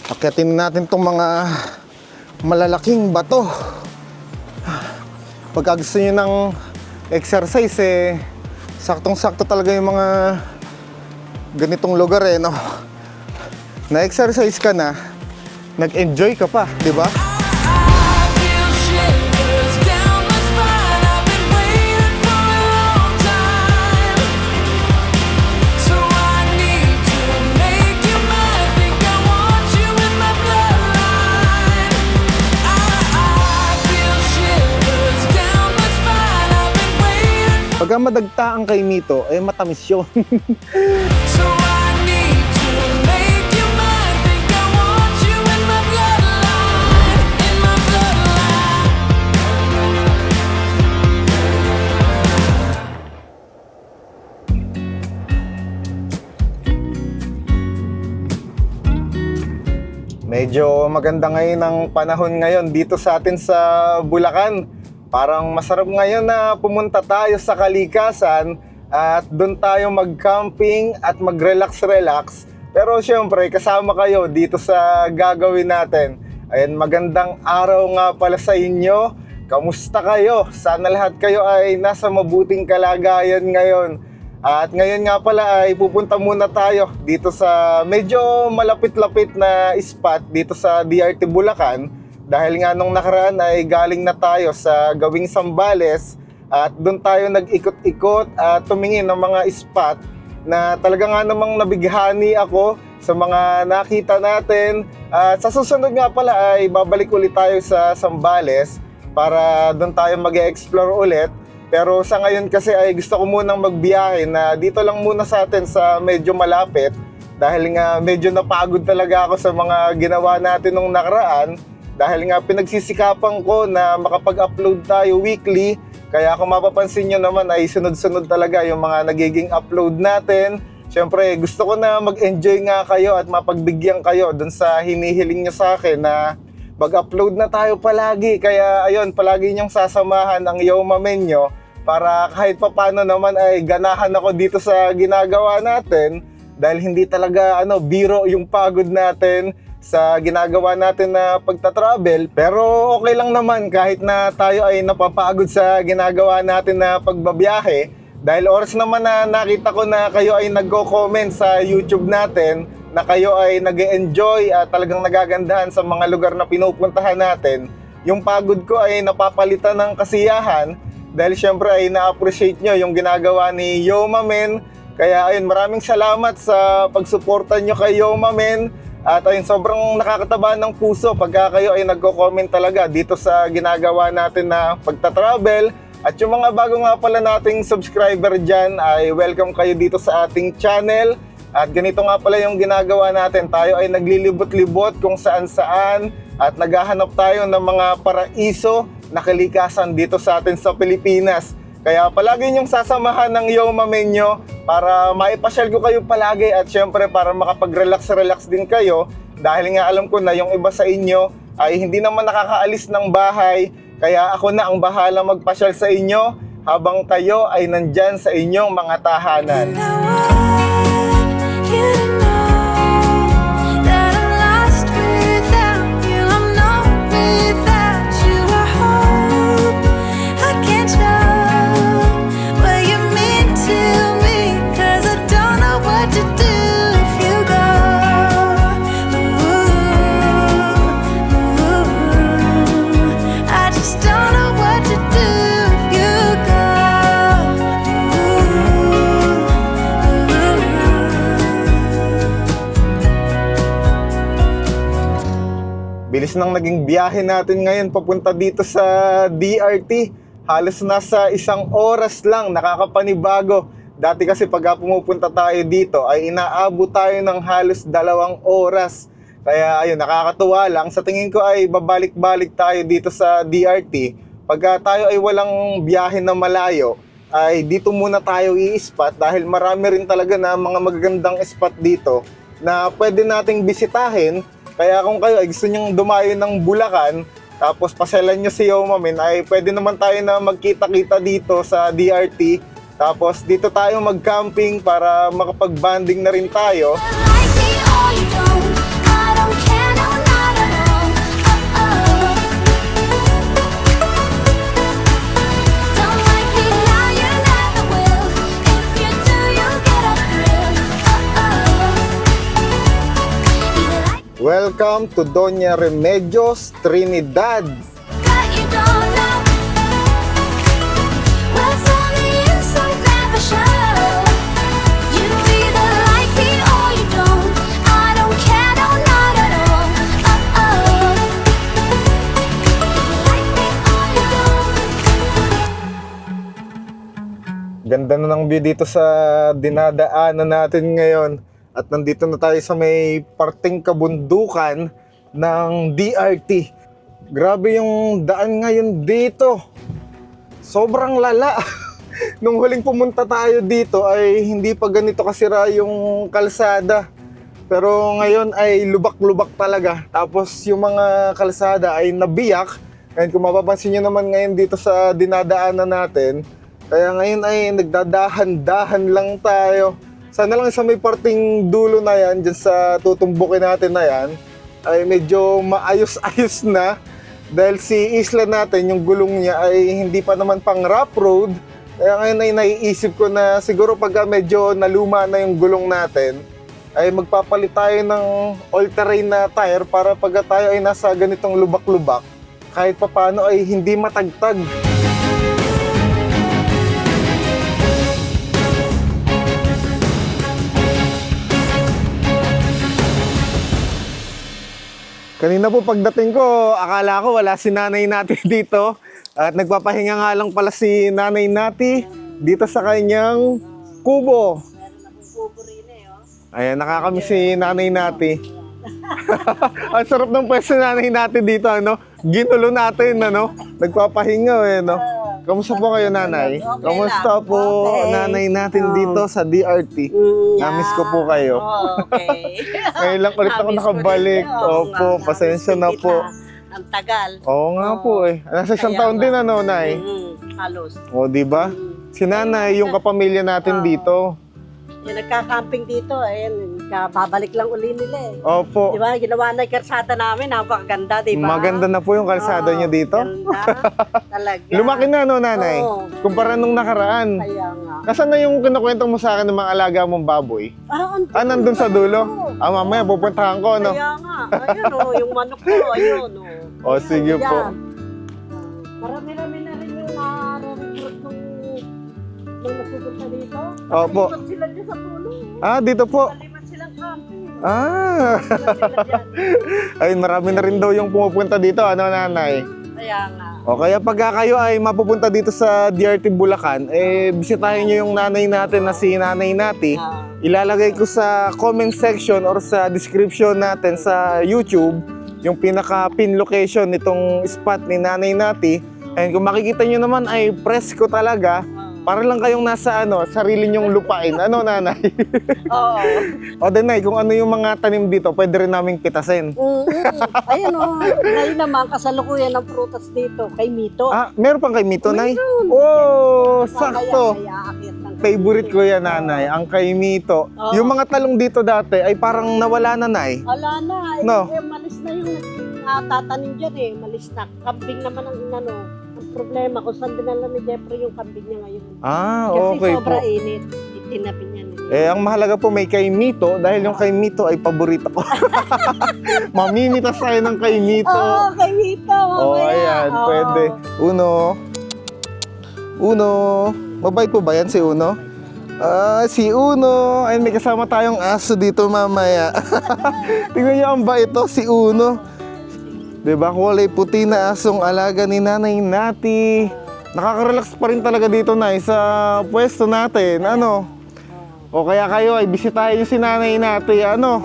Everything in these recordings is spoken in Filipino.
Akyatin natin itong mga malalaking bato. Pagka gusto nyo ng exercise, saktong-sakto talaga yung mga ganitong lugar no? Na-exercise ka na, nag-enjoy ka pa, di ba? Pagka madagtaan kay Mito, matamis yun. Medyo maganda ngayon ang panahon ngayon dito sa atin sa Bulacan. Parang masarap ngayon na pumunta tayo sa kalikasan at doon tayo mag-camping at mag-relax-relax. Pero syempre, kasama kayo dito sa gagawin natin. Ayan, magandang araw nga pala sa inyo. Kamusta kayo? Sana lahat kayo ay nasa mabuting kalagayan ngayon. At ngayon nga pala ay pupunta muna tayo dito sa medyo malapit-lapit na spot dito sa DRT Bulacan. Dahil nga nung nakaraan ay galing na tayo sa Gawing Sambales at doon tayo nag-ikot-ikot at tumingin ng mga spot na talaga nga namang nabighani ako sa mga nakita natin. At sa susunod nga pala ay babalik ulit tayo sa Sambales para doon tayo mag-explore ulit. Pero sa ngayon kasi ay gusto ko munang magbiyahe na dito lang muna sa atin sa medyo malapit. Dahil nga medyo napagod talaga ako sa mga ginawa natin nung nakaraan. Dahil nga pinagsisikapan ko na makapag-upload tayo weekly. Kaya kung mapapansin nyo naman ay sunod-sunod talaga yung mga nagiging upload natin. Siyempre gusto ko na mag-enjoy nga kayo at mapagbigyan kayo dun sa hinihiling nyo sa akin na mag-upload na tayo palagi. Kaya ayun, palagi nyong sasamahan ang Yoma Menyo para kahit papano naman ay ganahan ako dito sa ginagawa natin. Dahil hindi talaga biro yung pagod natin sa ginagawa natin na pagta-travel. Pero okay lang naman kahit na tayo ay napapagod sa ginagawa natin na pagbabiyahe. Dahil oras naman na nakita ko na kayo ay nagko-comment sa YouTube natin, na kayo ay nag-enjoy at talagang nagagandahan sa mga lugar na pinupuntahan natin. Yung pagod ko ay napapalitan ng kasiyahan dahil syempre ay na-appreciate nyo yung ginagawa ni Yoma Men. Kaya ayun, maraming salamat sa pagsuporta nyo kay Yoma Men. At ayun, sobrang nakakataba ng puso pagka kayo ay nagko-comment talaga dito sa ginagawa natin na pagta-travel. At yung mga bago nga pala nating subscriber dyan ay welcome kayo dito sa ating channel. At ganito nga pala yung ginagawa natin. Tayo ay naglilibot-libot kung saan-saan at naghahanap tayo ng mga paraiso na kalikasan dito sa atin sa Pilipinas. Kaya palagi niyong sasamahan ng Yoma Menyo para maipasyal ko kayo palagi at syempre para makapag-relax-relax din kayo. Dahil nga alam ko na yung iba sa inyo ay hindi naman nakakaalis ng bahay. Kaya ako na ang bahala magpasyal sa inyo habang kayo ay nandyan sa inyong mga tahanan. Bilis nang naging biyahe natin ngayon papunta dito sa DRT. Halos nasa 1 oras lang, nakakapanibago. Dati kasi pag pumupunta tayo dito ay inaabot tayo ng halos 2 oras. Kaya ayun, nakakatuwa lang. Sa tingin ko ay babalik-balik tayo dito sa DRT. Pagka tayo ay walang biyahe na malayo, ay dito muna tayo i-spot dahil marami rin talaga na mga magagandang spot dito na pwede nating bisitahin. Kaya kung kayo ay gusto nyong dumayo ng Bulacan, tapos pasyalan nyo si Yoma Men, ay pwede naman tayo na magkita-kita dito sa DRT. Tapos dito tayo mag-camping para makapag-banding na rin tayo. Like me or you don't, I don't care. Welcome to Doña Remedios Trinidad. That you don't know. What's on the inside never show. You either like me or you don't. I don't care, no, not at all. Oh. You like me or you don't. Ganda na ng view dito sa dinadaanan natin ngayon. At nandito na tayo sa may parting kabundukan ng DRT. Grabe yung daan ngayon dito. Sobrang lala. Nung huling pumunta tayo dito ay hindi pa ganito kasira yung kalsada. Pero ngayon ay lubak-lubak talaga. Tapos yung mga kalsada ay nabiyak. And kung mapapansin nyo naman ngayon dito sa dinadaanan natin, kaya ngayon ay nagdadahan-dahan lang tayo. Sana lang sa may parting dulo na yan, dyan sa tutumbukin natin na yan, ay medyo maayos-ayos na. Dahil si isla natin, yung gulong niya ay hindi pa naman pang rough road. Kaya ngayon ay naiisip ko na siguro pagka medyo naluma na yung gulong natin, ay magpapalit tayo ng all-terrain na tire para pagka tayo ay nasa ganitong lubak-lubak, kahit papano ay hindi matagtag. Kanina po pagdating ko, akala ko wala si Nanay Nati dito. At nagpapahinga nga lang pala si Nanay Nati dito sa kanyang kubo. Ayan, nakakamiss si Nanay Nati. Ang sarap ng pwesto ni Nanay Nati dito, ano? Ginulo natin, ano? Nagpapahinga, eh, no? Kamusta po kayo, Nanay? Okay Kamusta lang. po, Okay. Nanay natin dito sa DRT? Namiss ko po kayo. Okay. Ngayon lang ulit ako Namiss ko nakabalik. din. Oo Opo, nga, pasensya namiss na din po. kita. Ang tagal. Oo nga po eh. Nasa isang Kaya taon nga. din ano, Nay? Halos. O, di ba? Si Nanay, yung kapamilya natin Oo. dito. Yung nagka-camping dito, ayun, babalik lang uli nila eh. Opo. Di ba? Ginawa na yung karsada namin, napakaganda, di ba? Maganda na po yung kalsada Oo, niyo dito. Ganda. Talaga. Lumaki na, no, Nanay? Oo. Kumpara nung nakaraan. Kaya nga. Nasaan na yung kinukwento mo sa akin ng mga alaga mong baboy? Nandun sa dulo? Mamaya pupuntahan ko, no? Kaya nga. Ayun o, yung manok ko, ayun o. O, sige po. Marami-rami na rin yung recruit nung nasupunta dito. Opo. Nakalipat sila dyan sa puno. Ah, dito po. Nakalipat silang camping. Ah. Sila dyan. Ay, marami na rin daw yung pumupunta dito, ano, Nanay? Kaya nga. O kaya pagka kayo ay mapupunta dito sa DRT Bulacan, eh bisitahin nyo yung nanay natin na si Nanay Nati. Ilalagay ko sa comment section or sa description natin sa YouTube yung pinaka-pin location nitong spot ni Nanay Nati. And kung makikita nyo naman ay presko talaga. Para lang kayong nasa sarili nyong lupain. Ano, Nanay? Oo. O Nanay, kung ano yung mga tanim dito, pwede rin naming pitasin. Ayun o. Ngayon naman, kasalukuyan ng prutas dito kay Mito. Ah, meron pang kay Mito, Nay? Meron. Oh, Mamaya, sakto. may aakyat ng Favorite ko yan, Nanay, ang kay Mito. Oo. Yung mga talong dito dati ay parang nawala na, Nay. Wala na. No. Malis na yung tatanim dyan eh. Malis na. Kambing naman ang Ang problema kung saan dinala ni Jeffrey yung kambing niya ngayon. Ah, Kasi okay po. sobra init. Itinabi niya nila. Eh, ang mahalaga po may kay Mito dahil yung kay Mito ay paborito ko. Mamimitas tayo ng kay Mito. Oo, kay Mito. Oh, mamaya. ayan, Oo. pwede. Uno. Mabait po ba yan si Uno? Ah, si Uno. Ay, may kasama tayong aso dito mamaya. Tingnan niyo ang bait to, si Uno. Diba, kulay puti na asong alaga ni Nanay Nati. Nakaka-relax pa rin talaga dito, Nay, sa pwesto natin. Ano? O kaya kayo ay bisitahin niyo si Nanay Nati, ano?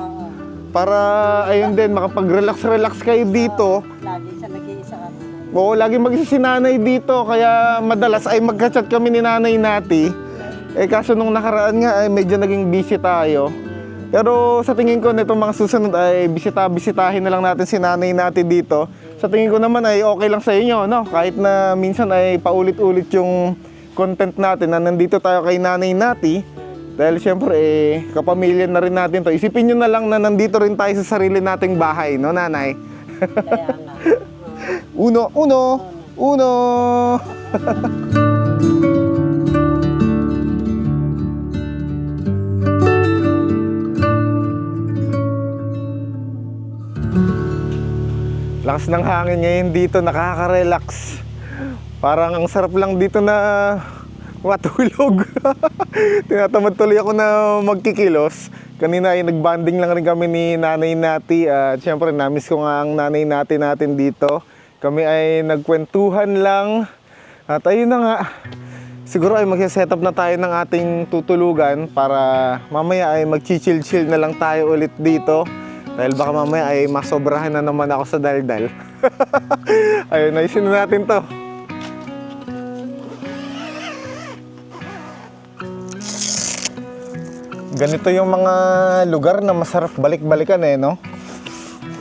Para, ayun din, makapag-relax-relax kayo dito. Lagi siya nag-iisa kami. Oo, lagi mag-isa si Nanay dito. Kaya madalas ay magka-chat kami ni Nanay Nati. Eh kaso nung nakaraan nga ay medyo naging busy tayo. Pero sa tingin ko nitong mga susunod ay bisitahin na lang natin si Nanay Nati dito. Sa tingin ko naman ay okay lang sa inyo, no? Kahit na minsan ay paulit-ulit yung content natin na nandito tayo kay Nanay Nati. Dahil syempre kapamilya na rin natin to. Isipin nyo na lang na nandito rin tayo sa sarili nating bahay, no, Nanay? Kaya nga. Uno. Lakas ng hangin ngayon dito, nakaka-relax. Parang ang sarap lang dito na matulog. Tinatamad tuloy ako na magkikilos. Kanina ay nagbanding lang rin kami ni Nanay Nati at syempre namiss ko nga ang Nanay Nati natin dito. Kami ay nagkwentuhan lang at ayun na nga. Siguro ay mag-set up na tayo ng ating tutulugan para mamaya ay mag-chill-chill na lang tayo ulit dito. Dahil baka mamaya ay masobrahan na naman ako sa daldal. Ayun, naisin na natin to. Ganito yung mga lugar na masarap balik-balikan no?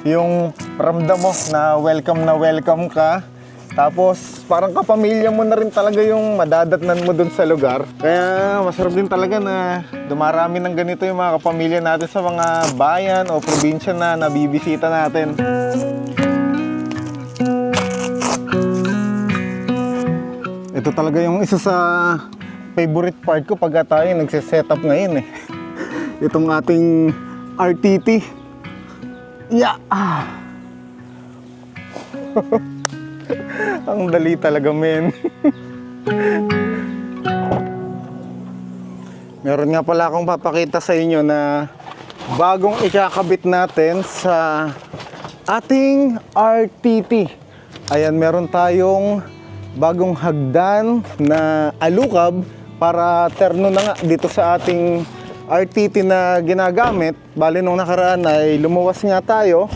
Yung ramdam mo na welcome ka. Tapos parang kapamilya mo na rin talaga yung madadatnan mo dun sa lugar. Kaya masarap din talaga na dumarami ng ganito yung mga kapamilya natin sa mga bayan o probinsya na nabibisita natin. Ito talaga yung isa sa favorite part ko pag tayo nagsiset-up ngayon Itong ating RTT. Yeah! Ang dali talaga, men. Meron nga pala akong papakita sa inyo na bagong ikakabit natin sa ating RTT. Ayan, meron tayong bagong hagdan na alukab para terno na nga dito sa ating RTT na ginagamit. Bali nung nakaraan ay lumuwas nga tayo.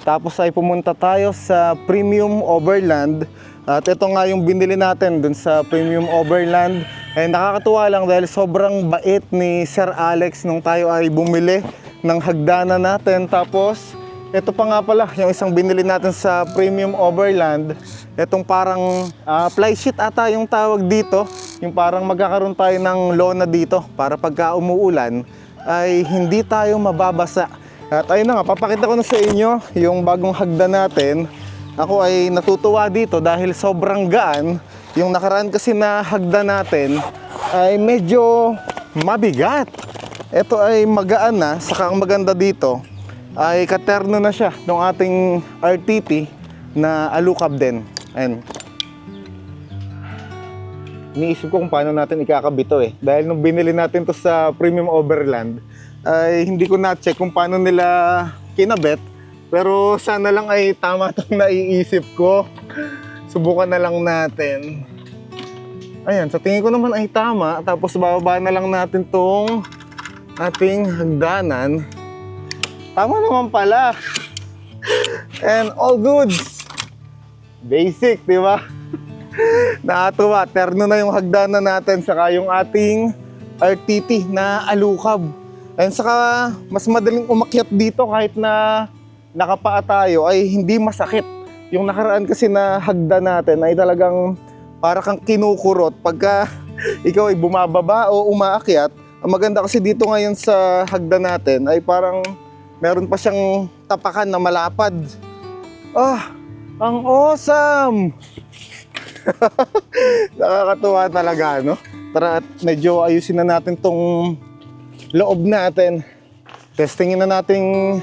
Tapos ay pumunta tayo sa Premium Overland. At ito nga yung binili natin dun sa Premium Overland. Eh nakakatuwa lang dahil sobrang bait ni Sir Alex nung tayo ay bumili ng hagdanan natin. Tapos ito pa nga pala yung isang binili natin sa Premium Overland. Itong parang flysheet ata yung tawag dito. Yung parang magkakaroon tayo ng lona dito para pagka umuulan ay hindi tayo mababasa. At ayun na nga, papakita ko na sa inyo yung bagong hagdan natin. Ako ay natutuwa dito dahil sobrang gaan. Yung nakaraan kasi na hagdan natin ay medyo mabigat. Ito ay magaan na, saka ang maganda dito ay katerno na siya ng ating RTT na alukab din. Ayun. Iniisip ko kung paano natin ikakabit to Dahil nung binili natin to sa Premium Overland ay hindi ko na-check kung paano nila kinabit. Pero sana lang ay tama itong naiisip ko. Subukan na lang natin. Ayan, sa tingin ko naman ay tama. Tapos bababa na lang natin tong ating hagdanan. Tama naman pala. And all goods. Basic, di ba? Nakatuwa, terno na yung hagdanan natin saka yung ating RTT na alukab. Ayun, saka mas madaling umakyat dito kahit na nakapaa tayo ay hindi masakit. Yung nakaraan kasi na hagdan natin ay talagang para kang kinukurot pagka ikaw ay bumababa o umaakyat. Ang maganda kasi dito ngayon sa hagdan natin ay parang meron pa siyang tapakan na malapad. Ang awesome! Nakakatuwa talaga, no? Tara at medyo ayusin na natin tong loob natin. Testingin na nating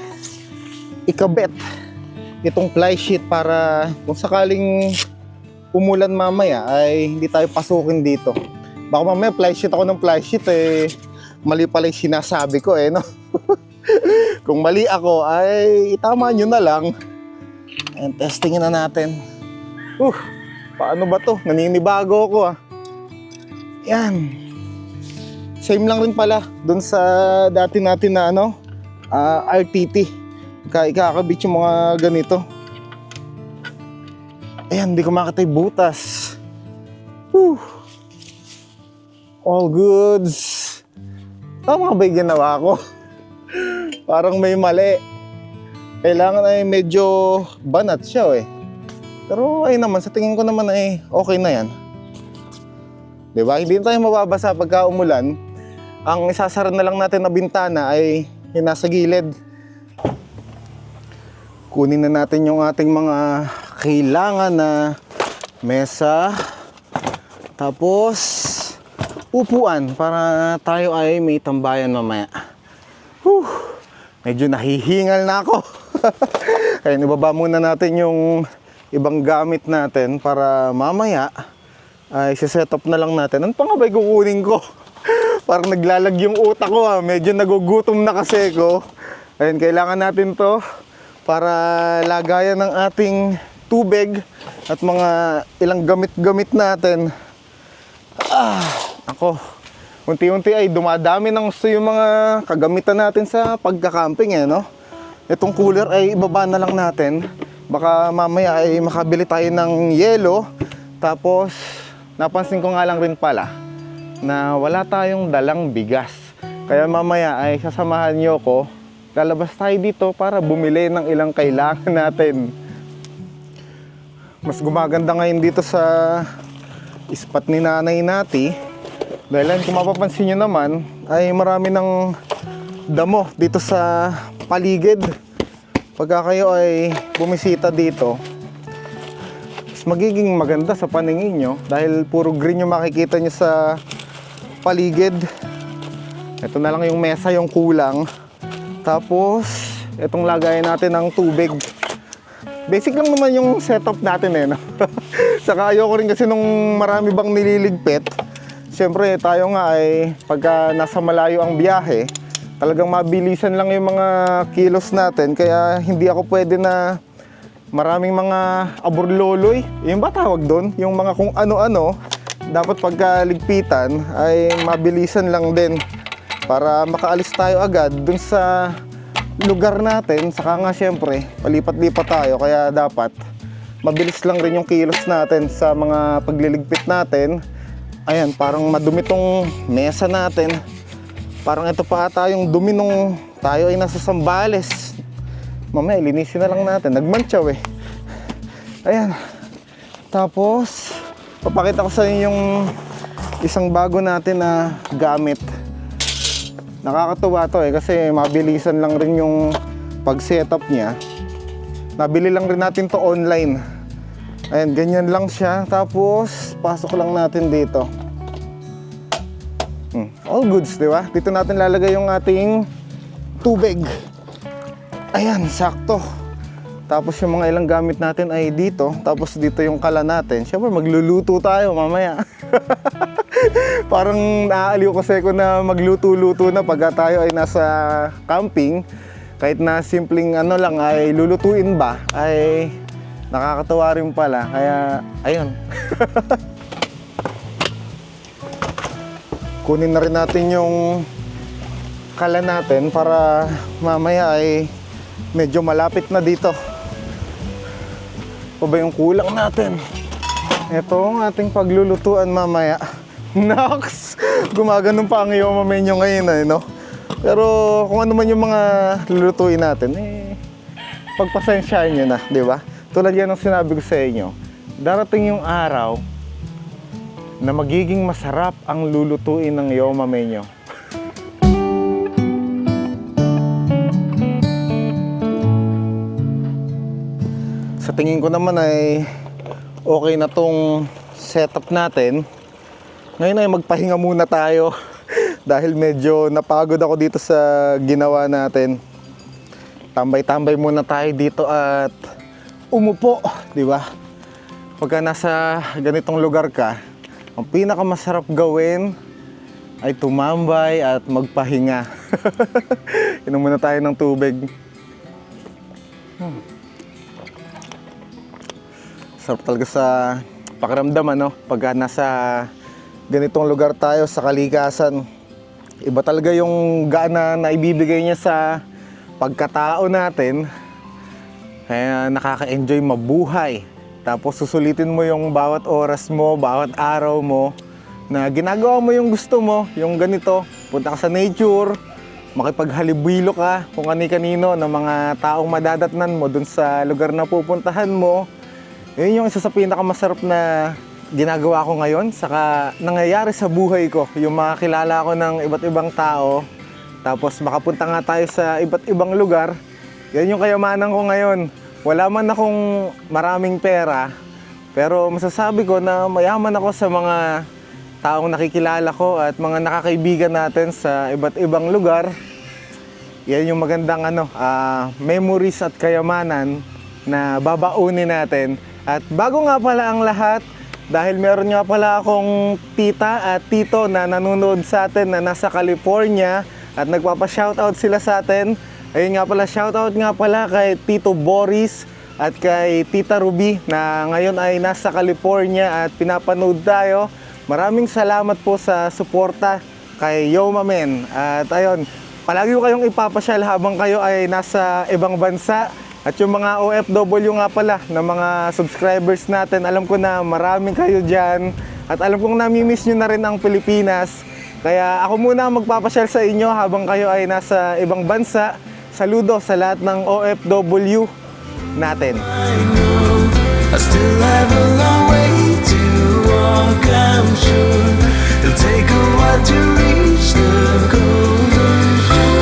ikabit itong flysheet para kung sakaling umulan mamaya ay hindi tayo pasukin dito. Baka mamaya flysheet ako ng flysheet mali pala yung sinasabi ko no? Kung mali ako ay itama nyo na lang. And testingin na natin. Paano ba to? Naninibago ako Yan. Same lang rin pala dun sa dati natin na RTT. Ikakabit yung mga ganito. Ayan, hindi ko makatay butas. All goods. Tama ba yung ginawa ko? Parang may mali. Kailangan ay medyo banat siya Pero ay naman, sa tingin ko naman ay okay na yan. Diba? Hindi tayo mababasa pagka umulan. Ang isasara na lang natin na bintana ay yung nasa gilid. Kunin na natin yung ating mga kailangan na mesa. Tapos upuan para tayo ay may tambayan mamaya. Medyo nahihingal na ako. Kaya ibaba muna natin yung ibang gamit natin para mamaya ay set up na lang natin. Ano pa nga ba kukunin ko? Parang naglalag yung utak ko ha. Medyo nagugutom na kasi ko. Ayun, kailangan natin to para lagayan ng ating tubig at mga ilang gamit-gamit natin. Ako, unti-unti ay dumadami ng gusto yung mga kagamitan natin sa pagka-camping no? Itong cooler ay ibaba na lang natin. Baka mamaya ay makabili tayo ng yelo. Tapos, napansin ko nga lang rin pala na wala tayong dalang bigas. Kaya mamaya ay sasamahan nyo ko. Lalabas tayo dito para bumili ng ilang kailangan natin. Mas gumaganda ngayon dito sa spot ni Nanay Nati. Dahil kung mapapansin nyo naman, ay marami ng damo dito sa paligid. Pagka kayo ay bumisita dito, mas magiging maganda sa paningin nyo. Dahil puro green yung makikita nyo sa paligid. Ito na lang yung mesa yung kulang. Tapos, itong lagayan natin ng tubig. Basic lang naman yung setup natin no? Saka ayoko rin kasi nung marami bang nililigpit. Siyempre tayo nga ay pagka nasa malayo ang biyahe, talagang mabilisan lang yung mga kilos natin. Kaya hindi ako pwede na maraming mga aburloloy. Yung ba tawag doon? Yung mga kung ano-ano. Dapat pagka ligpitan ay mabilisan lang din. Para makaalis tayo agad dun sa lugar natin. Saka nga syempre, palipat-lipat tayo. Kaya dapat mabilis lang rin yung kilos natin sa mga pagliligpit natin. Ayan, parang madumi tong mesa natin. Parang ito pa ata yung dumi nung tayo ay nasa Sambales. Mamaya, linisin na lang natin. Nagmantsaw Ayan. Tapos, papakita ko sa inyo yung isang bago natin na gamit. Nakakatuwa to kasi mabilisan lang rin yung pag-setup niya. Nabili lang rin natin to online. Ayan, ganyan lang siya. Tapos, pasok lang natin dito. All goods, di ba? Dito natin lalagay yung ating tubig. Ayan, sakto. Tapos yung mga ilang gamit natin ay dito. Tapos dito yung kala natin. Siyempre, magluluto tayo mamaya. Parang naaaliw kasi ko na magluto-luto na pagka tayo ay nasa camping. Kahit na simpleng ano lang ay lulutuin ba, ay nakakatawa rin pala. Kaya, ayun. Kunin na rin natin yung kala natin para mamaya ay medyo malapit na dito. Pa ba yung kulang natin? Ito ang ating paglulutuan mamaya. Nox! Gumaganon pa ang iyong menu ngayon no? Pero kung ano man yung mga lulutuin natin, pagpasensyahan nyo na, di ba? Tulad yan ang sinabi ko sa inyo, darating yung araw na magiging masarap ang lulutuin ng Yoma Menu. Sa tingin ko naman ay okay na tong setup natin. Ngayon ay magpahinga muna tayo dahil medyo napagod ako dito sa ginawa natin. Tambay-tambay muna tayo dito at umupo, di ba? Pagka nasa ganitong lugar ka, ang pinakamasarap gawin ay tumambay at magpahinga. Inom muna tayo ng tubig. Sarap talaga sa pakiramdam pagka nasa ganitong lugar tayo sa kalikasan. Iba talaga yung gaan na ibibigay niya sa pagkatao natin. Kaya nakaka-enjoy mabuhay. Tapos susulitin mo yung bawat oras mo, bawat araw mo na ginagawa mo yung gusto mo, yung ganito. Punta ka sa nature, makipaghalibilo ka kung kani-kanino ng mga taong madadatnan mo dun sa lugar na pupuntahan mo. Yun yung isa sa pinakamasarap na ginagawa ko ngayon, saka nangyayari sa buhay ko, yung makakilala ko ng iba't ibang tao, tapos makapunta nga tayo sa iba't ibang lugar. Yan yung kayamanan ko ngayon. Wala man akong maraming pera, pero masasabi ko na mayaman ako sa mga taong nakikilala ko at mga nakakaibigan natin sa iba't ibang lugar. Yan yung magandang memories at kayamanan na babaunin natin. At bago nga pala ang lahat, dahil meron nga pala akong tita at tito na nanonood sa atin na nasa California at nagpapa-shoutout sila sa atin. Ayun nga pala, shoutout nga pala kay Tito Boris at kay Tita Ruby na ngayon ay nasa California at pinapanood tayo. Maraming salamat po sa suporta kay Yo Mamen. At ayun, palagi ko kayong ipapasyal habang kayo ay nasa ibang bansa. At yung mga OFW nga pala na mga subscribers natin, alam ko na maraming kayo dyan. At alam kong nami-miss nyo na rin ang Pilipinas. Kaya ako muna magpapasyal sa inyo habang kayo ay nasa ibang bansa. Saludo sa lahat ng OFW natin. I still have a long way to walk, I'm sure. It'll take a while to reach the golden shore.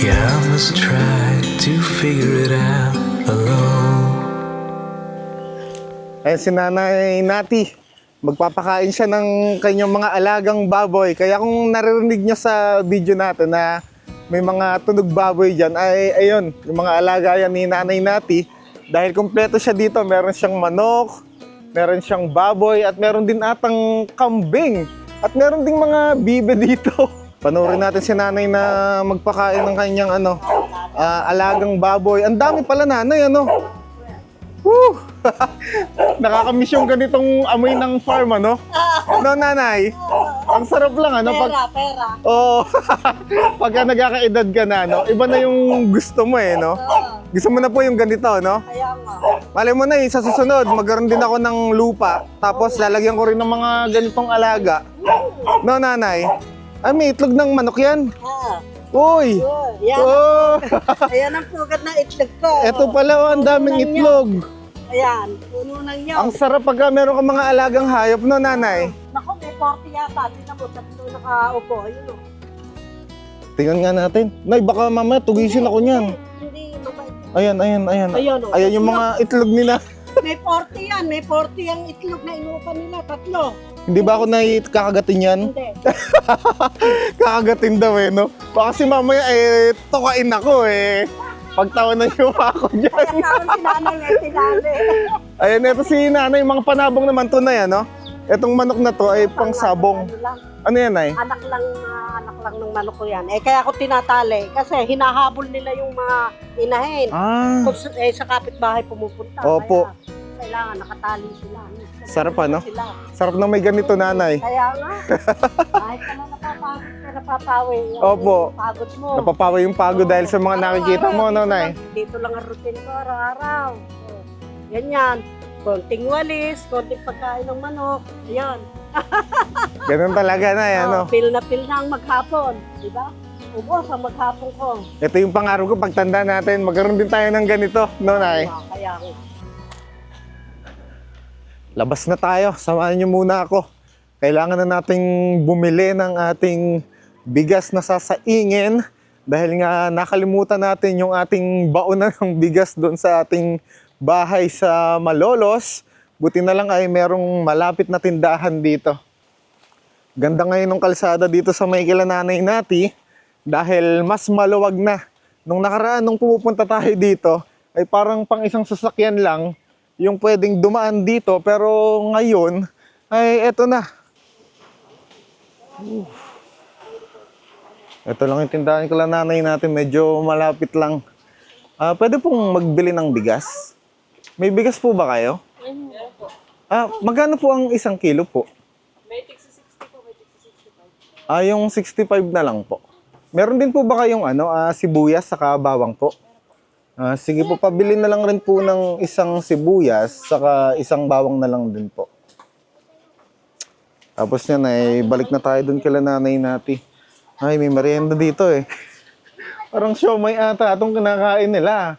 Yeah, I must try to figure it out alone. Ayan si Nanay Nati. Magpapakain siya ng kanyang mga alagang baboy. Kaya kung naririnig nyo sa video natin na may mga tunog baboy dyan, ay ayun, yung mga alaga yan ni Nanay Nati. Dahil kompleto siya dito, meron siyang manok, meron siyang baboy, at meron din atang kambing. At meron ding mga bibe dito. Panoorin natin si Nanay na magpakain ng kanyang alagang baboy. Ang dami pala, Nanay, Woo! Nakakamiss yung ganitong amoy ng farm, No, Nanay? Ang sarap lang, Pera. Oo. Pagka nagkakaedad ka na, iba na yung gusto mo, no? Gusto mo na po yung ganito, no? Kaya nga. Malay mo na, sa susunod, magkaroon din ako ng lupa. Tapos lalagyan ko rin ng mga ganitong alaga. No, Nanay? Ay, may itlog ng manok yan. Uy! Yan. Oh! Ayan ang pugat na itlog ko. Ito pala, ang daming itlog. Ayan, puno ng yaw. Ang sarap pagka meron kang mga alagang hayop, no, Nanay? Naku, may 40 yata. Tingnan mo, tatlo nakaupo. Ayun o. Tingnan nga natin. Nay, baka mamaya tugisin ako niyan. Hindi, mabait. Ayan. Ayun, oh. Ayan yung mga itlog nila. May 40 yan. May 40 ang itlog na inuupan nila. Tatlo. Hindi ba ako kakagatin yan? Hindi. Kakagatin daw, no? Baka si mamaya, tukain ako, Pagtawanan niyo ako dyan. Kaya naman si nanay may tinali. Ayan, ito si Nanay, mga panabong naman to na yan, no? Itong manok na to ay pang sabong. Ano yan, Nay? Anak lang ng manok ko yan. Kaya ako tinatali. Kasi hinahabol nila yung mga inahin. Ah, Kung sa kapitbahay pumupunta. Opo. Kaya kailangan nakatali sila. Sarap, Sila. sarap na may ganito, Nanay. Kaya nga. Kahit ka na napapagod ka, napapawi. Opo. Yung pagod mo. Napapawi yung pagod dahil sa mga nakikita mo, no, Nay? Dito lang ang routine ko araw-araw. Ganyan. Konting walis, konting pagkain ng manok. Ayan. Ganun talaga, Nay, Pil na ang maghapon. Diba? Ubos ang maghapon ko. Ito yung pangarap ko, pagtanda natin, magkaroon din tayo ng ganito, no, Nay? Kaya nga. Labas na tayo, samahan niyo muna ako. Kailangan na nating bumili ng ating bigas na sasaingin dahil nga nakalimutan natin yung ating baonan ng bigas doon sa ating bahay sa Malolos. Buti na lang ay merong malapit na tindahan dito. Ganda ngayon ng kalsada dito sa may kila Nanay Nati dahil mas maluwag na. Nung nakaraan, nung pumupunta tayo dito, ay parang pang isang sasakyan lang yung pwedeng dumaan dito, pero ngayon ay eto na. Ito lang yung tindahan kila Nanay natin, medyo malapit lang. Pwede pong magbili ng bigas? May bigas po ba kayo? Magkano po ang isang kilo po? May tigsi 60 po, may tigsi 65. Yung 65 na lang po. Meron din po ba kayong sibuyas saka bawang po? Sige po, pabili na lang rin po ng isang sibuyas saka isang bawang na lang din po. Tapos yan ay balik na tayo dun kila Nanay Nati. Ay, may merienda dito Parang siomay ata itong kinakain nila.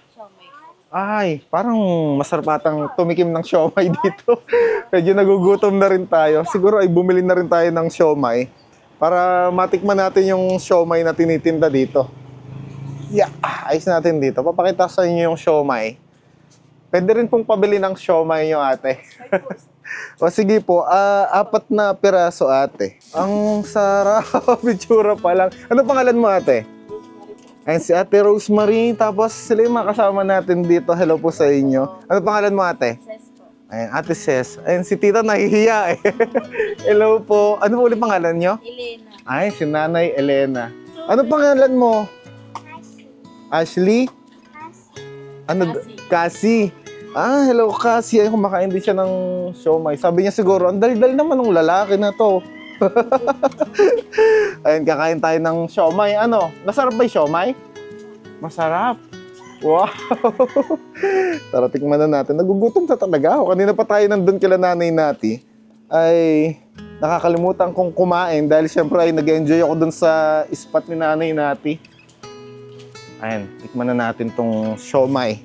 Ay, parang masarap atang tumikim ng siomay dito. Medyo nagugutom na rin tayo. Siguro ay bumili na rin tayo ng siomay para matikman natin yung siomay na tinitinda dito. Yeah, ayos natin dito. Papakita sa inyo yung siomay. Pwede rin pong pabili ng siomay yung ate. O sige po, 4 na piraso ate. Ang sarap, itsura pa lang. Ano pangalan mo ate? Ayan si Ate Rosemary, tapos sila yung mga kasama natin dito. Hello po sa inyo. Ano pangalan mo ate? Ses po. Ayan, Ate Ses. Ayan si Tita nahihiya eh. Hello po. Ano po ulit pangalan nyo? Elena. Ay, si Nanay Elena. Ano pangalan mo? Ashley? Ano? Cassie. Ah, hello Cassie. Ay, kumakain din siya ng siomay. Sabi niya siguro, ang dal-dal naman ng lalaki na to. Ayun, kakain tayo ng siomay. Ano? Masarap ba yung siomay? Masarap. Wow! Tara, tikman na natin. Nagugutom na talaga ako. Kanina pa tayo nandun kila nanay nati. Ay, nakakalimutan kong kumain dahil syempre ay nag-enjoy ako dun sa spot ni nanay nati. Ayun, tikman na natin tong siomay.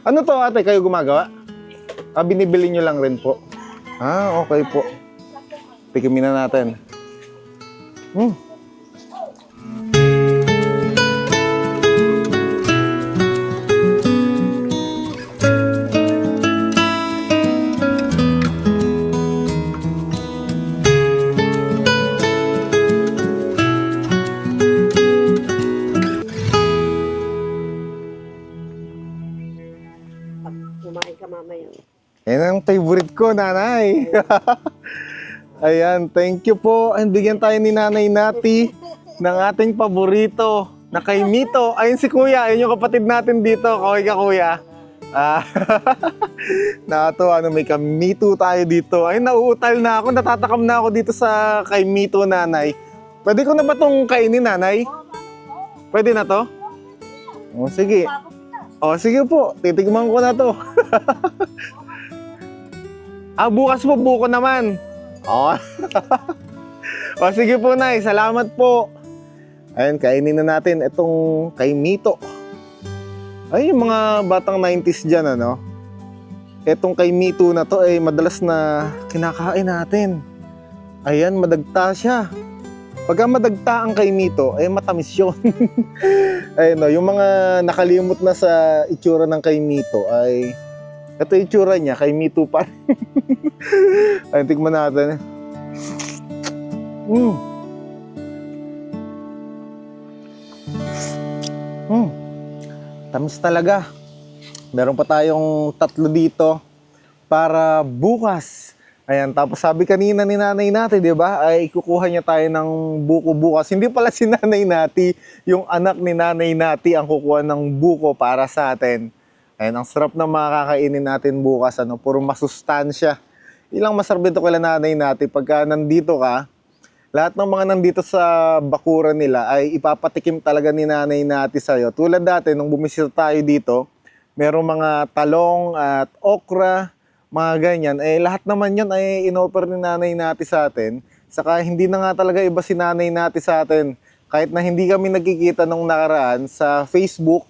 Ano to ate? Kayo gumagawa? Binibili nyo lang rin po. Okay po. Tikimin na natin. Pag kumain ka mamaya. Yan ang favorite ko, nanay. Ayan, thank you po. And bigyan tayo ni Nanay Nati ng ating paborito na kay Mito. Ayun si Kuya, ayun yung kapatid natin dito. Kaway ka, Kuya. Nakatuwa, may Mito tayo dito. Ay, nauutal na ako. Natatakam na ako dito sa kay Mito, nanay. Pwede ko na ba itong kainin, nanay? Pwede na to? O, sige. O, sige po. Titigman ko na to. Bukas po, buko naman. O, sige po, Nay. Salamat po. Ayun, kainin na natin itong kay Mito. Ay, yung mga batang 90s dyan, ano? Itong kay Mito na to, ay madalas na kinakain natin. Ayan, madagta siya. Pagka madagta ang kay Mito, ay matamis yun. Ayun, no, yung mga nakalimot na sa itsura ng kay Mito, ay ito yung itsura niya, kay Mito pa. Ayun, tigman natin. Tamis talaga. Meron pa tayong 3 dito para bukas. Ayan, tapos sabi kanina ni nanay natin, di ba, ay kukuha niya tayo ng buko bukas. Hindi pala si nanay nati, yung anak ni nanay nati ang kukuha ng buko para sa atin. Ayan, ang sarap na makakainin natin bukas, ano, puro masustansya. Ilang masarap dito kala nanay nati, pagka nandito ka, lahat ng mga nandito sa bakuran nila ay ipapatikim talaga ni nanay nati sa'yo. Tulad dati, nung bumisita tayo dito, merong mga talong at okra, mga ganyan. Lahat naman yun ay inoffer ni nanay nati sa atin. Saka hindi na nga talaga iba si nanay nati sa atin. Kahit na hindi kami nagkikita nung nakaraan sa Facebook,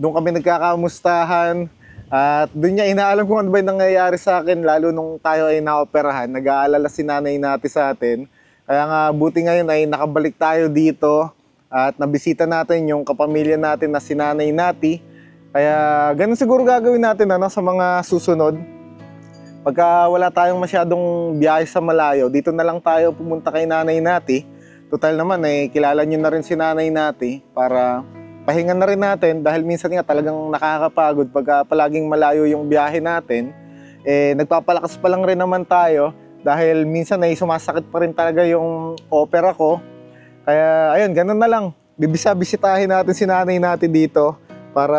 doon kami nagkakamustahan. At doon niya inaalam kung ano ba yung nangyayari sa akin, lalo nung tayo ay naoperahan. Nag-aalala si nanay nati sa atin. Kaya nga buti ngayon ay nakabalik tayo dito at nabisita natin yung kapamilya natin na si nanay nati. Kaya ganun siguro gagawin natin, ano, sa mga susunod. Pagka wala tayong masyadong biyahe sa malayo, dito na lang tayo pumunta kay nanay nati. Total naman kilala nyo na rin si nanay nati para pahingan na rin natin dahil minsan nga talagang nakakapagod pagka palaging malayo yung biyahe natin. Nagpapalakas pa lang rin naman tayo dahil minsan ay sumasakit pa rin talaga yung opera ko. Kaya ayun, ganun na lang. Bisitahin natin si nanay natin dito para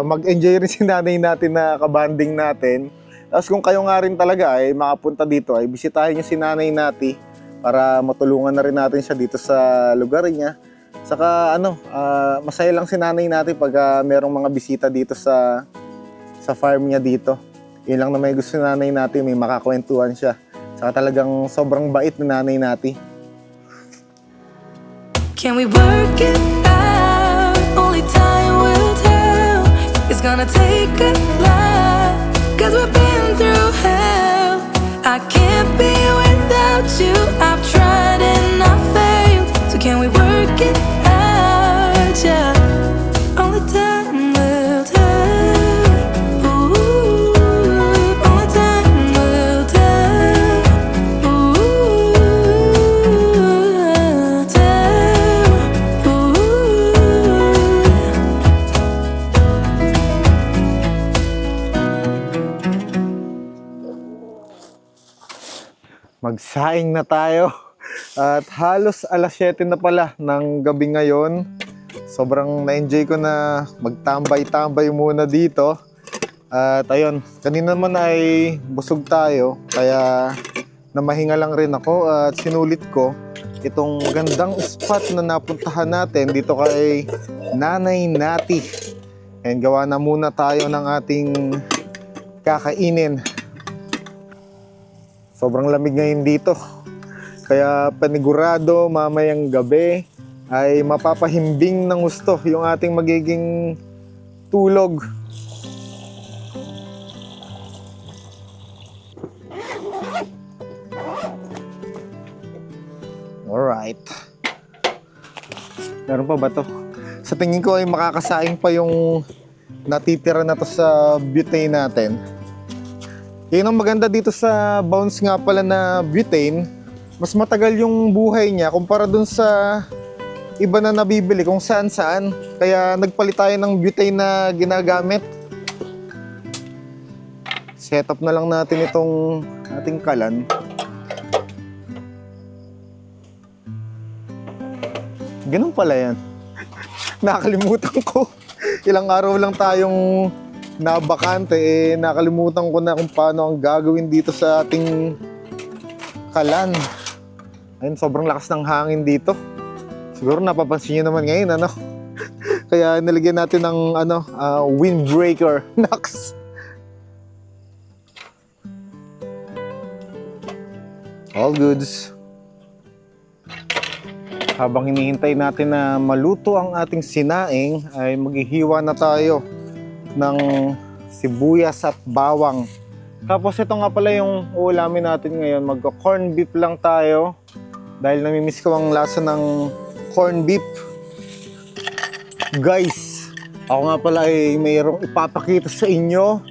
mag-enjoy rin si nanay natin na kabanding natin. Tapos kung kayo nga rin talaga ay makapunta dito, ay bisitahin nyo si nanay nati para matulungan na rin natin siya dito sa lugar niya. Saka masaya lang si nanay natin pag merong mga bisita dito sa farm niya dito. Yun lang na may gusto ni nanay natin, may makakwentuhan siya. Saka talagang sobrang bait ni nanay nati. Can we work it out? Only time will tell. It's gonna take a lot, 'cause we've been through hell. I can't be without you. I've tried and I failed. So can we work it out? Yeah. Only time will tell. Ooh, only time will tell. Ooh, tell. Ooh. Magsaing na tayo. At halos alas 7 na pala ng gabi ngayon. Sobrang na-enjoy ko na magtambay-tambay muna dito. At ayun, kanina naman ay busog tayo. Kaya namahinga lang rin ako at sinulit ko itong magandang spot na napuntahan natin dito kay Nanay Nati. And gawa na muna tayo ng ating kakainin. Sobrang lamig ngayon dito. Kaya panigurado mamayang gabi ay mapapahimbing ng gusto yung ating magiging tulog. Alright. Meron pa ba to? Sa tingin ko ay makakasaing pa yung natitira na to sa butane natin. Yun ang maganda dito sa Bounce nga pala na butane, mas matagal yung buhay niya kumpara dun sa iba na nabibili kung saan-saan. Kaya nagpalit tayo ng butane na ginagamit. Set up na lang natin itong ating kalan. Ganun pala yan. Nakalimutan ko. Ilang araw lang tayong nabakante, nakalimutan ko na kung paano ang gagawin dito sa ating kalan. Ayun, sobrang lakas ng hangin dito. Siguro napapansin nyo naman ngayon, ano? Kaya nilagyan natin ng windbreaker. Naks! All goods. Habang hinihintay natin na maluto ang ating sinaing, ay maghihiwa na tayo ng sibuyas at bawang. Tapos ito nga pala yung uulamin natin ngayon. Magko-corn beef lang tayo dahil namimiss ko ang lasa ng corn beef. Guys, ako nga pala ay mayroong ipapakita sa inyo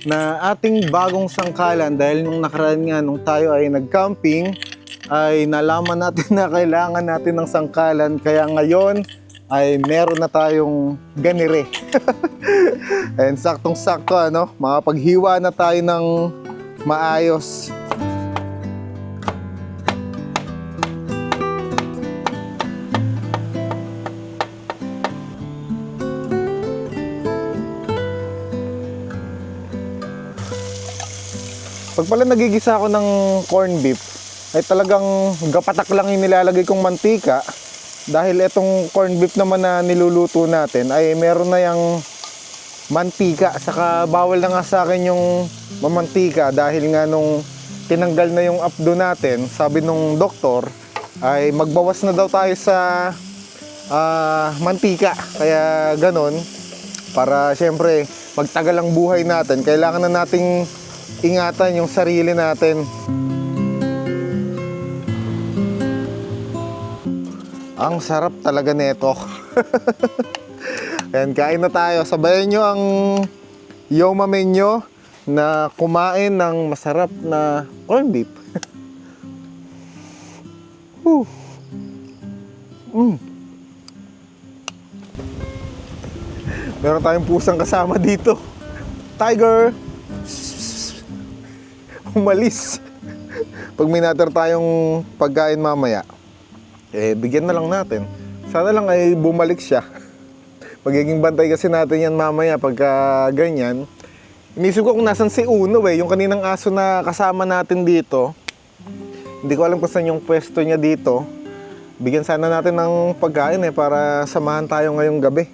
na ating bagong sangkalan dahil nung nakaraan nga nung tayo ay nag-camping ay nalaman natin na kailangan natin ng sangkalan, kaya ngayon ay meron na tayong ganire. And saktong-sakto, ano, makapaghiwa na tayo ng maayos. Pag pala nagigisa ako ng corn beef, ay talagang gapatak lang yung nilalagay kong mantika. Dahil itong corn beef naman na niluluto natin ay meron na yung mantika. Saka bawal na nga sa akin yung mamantika dahil nga nung tinanggal na yung apdo natin, sabi nung doktor ay magbawas na daw tayo sa mantika. Kaya ganon, para syempre magtagal ang buhay natin, kailangan na nating ingatan yung sarili natin. Ang sarap talaga nito. Ayan, kain na tayo. Sabayan nyo ang Yoma menu na kumain ng masarap na corn beef. Meron tayong pusang kasama dito. Tiger! Umalis. Pag may natir tayong pagkain mamaya, bigyan na lang natin. Sana lang ay bumalik siya. Magiging bantay kasi natin yan mamaya pagka ganyan. Inisip ko kung nasan si Uno yung kaninang aso na kasama natin dito. Hindi ko alam kung saan yung pwesto niya dito. Bigyan sana natin ng pagkain para samahan tayo ngayong gabi.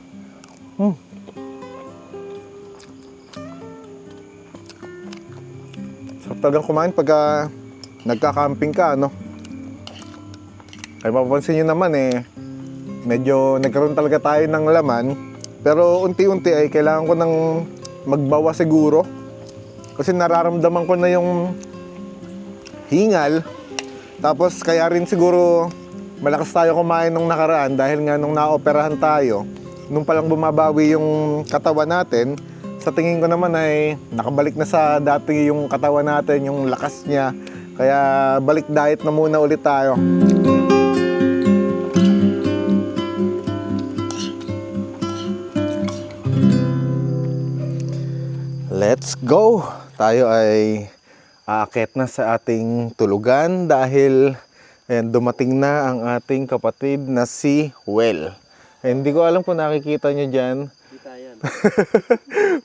Sarap talagang kumain pagka nagka-camping ka, ano? Kaya mapapansin nyo naman medyo nagkaroon talaga tayo ng laman Pero unti-unti ay kailangan ko ng magbawa siguro. Kasi nararamdaman ko na yung hingal. Tapos kaya rin siguro malakas tayo kumain nung nakaraan dahil nga nung naoperahan tayo, nung palang bumabawi yung katawan natin, sa tingin ko naman ay nakabalik na sa dati yung katawan natin, yung lakas niya. Kaya balik diet na muna ulit tayo. Let's go! Tayo ay aakyat na sa ating tulugan dahil ayan, dumating na ang ating kapatid na si Well. Hindi ko alam kung nakikita nyo dyan.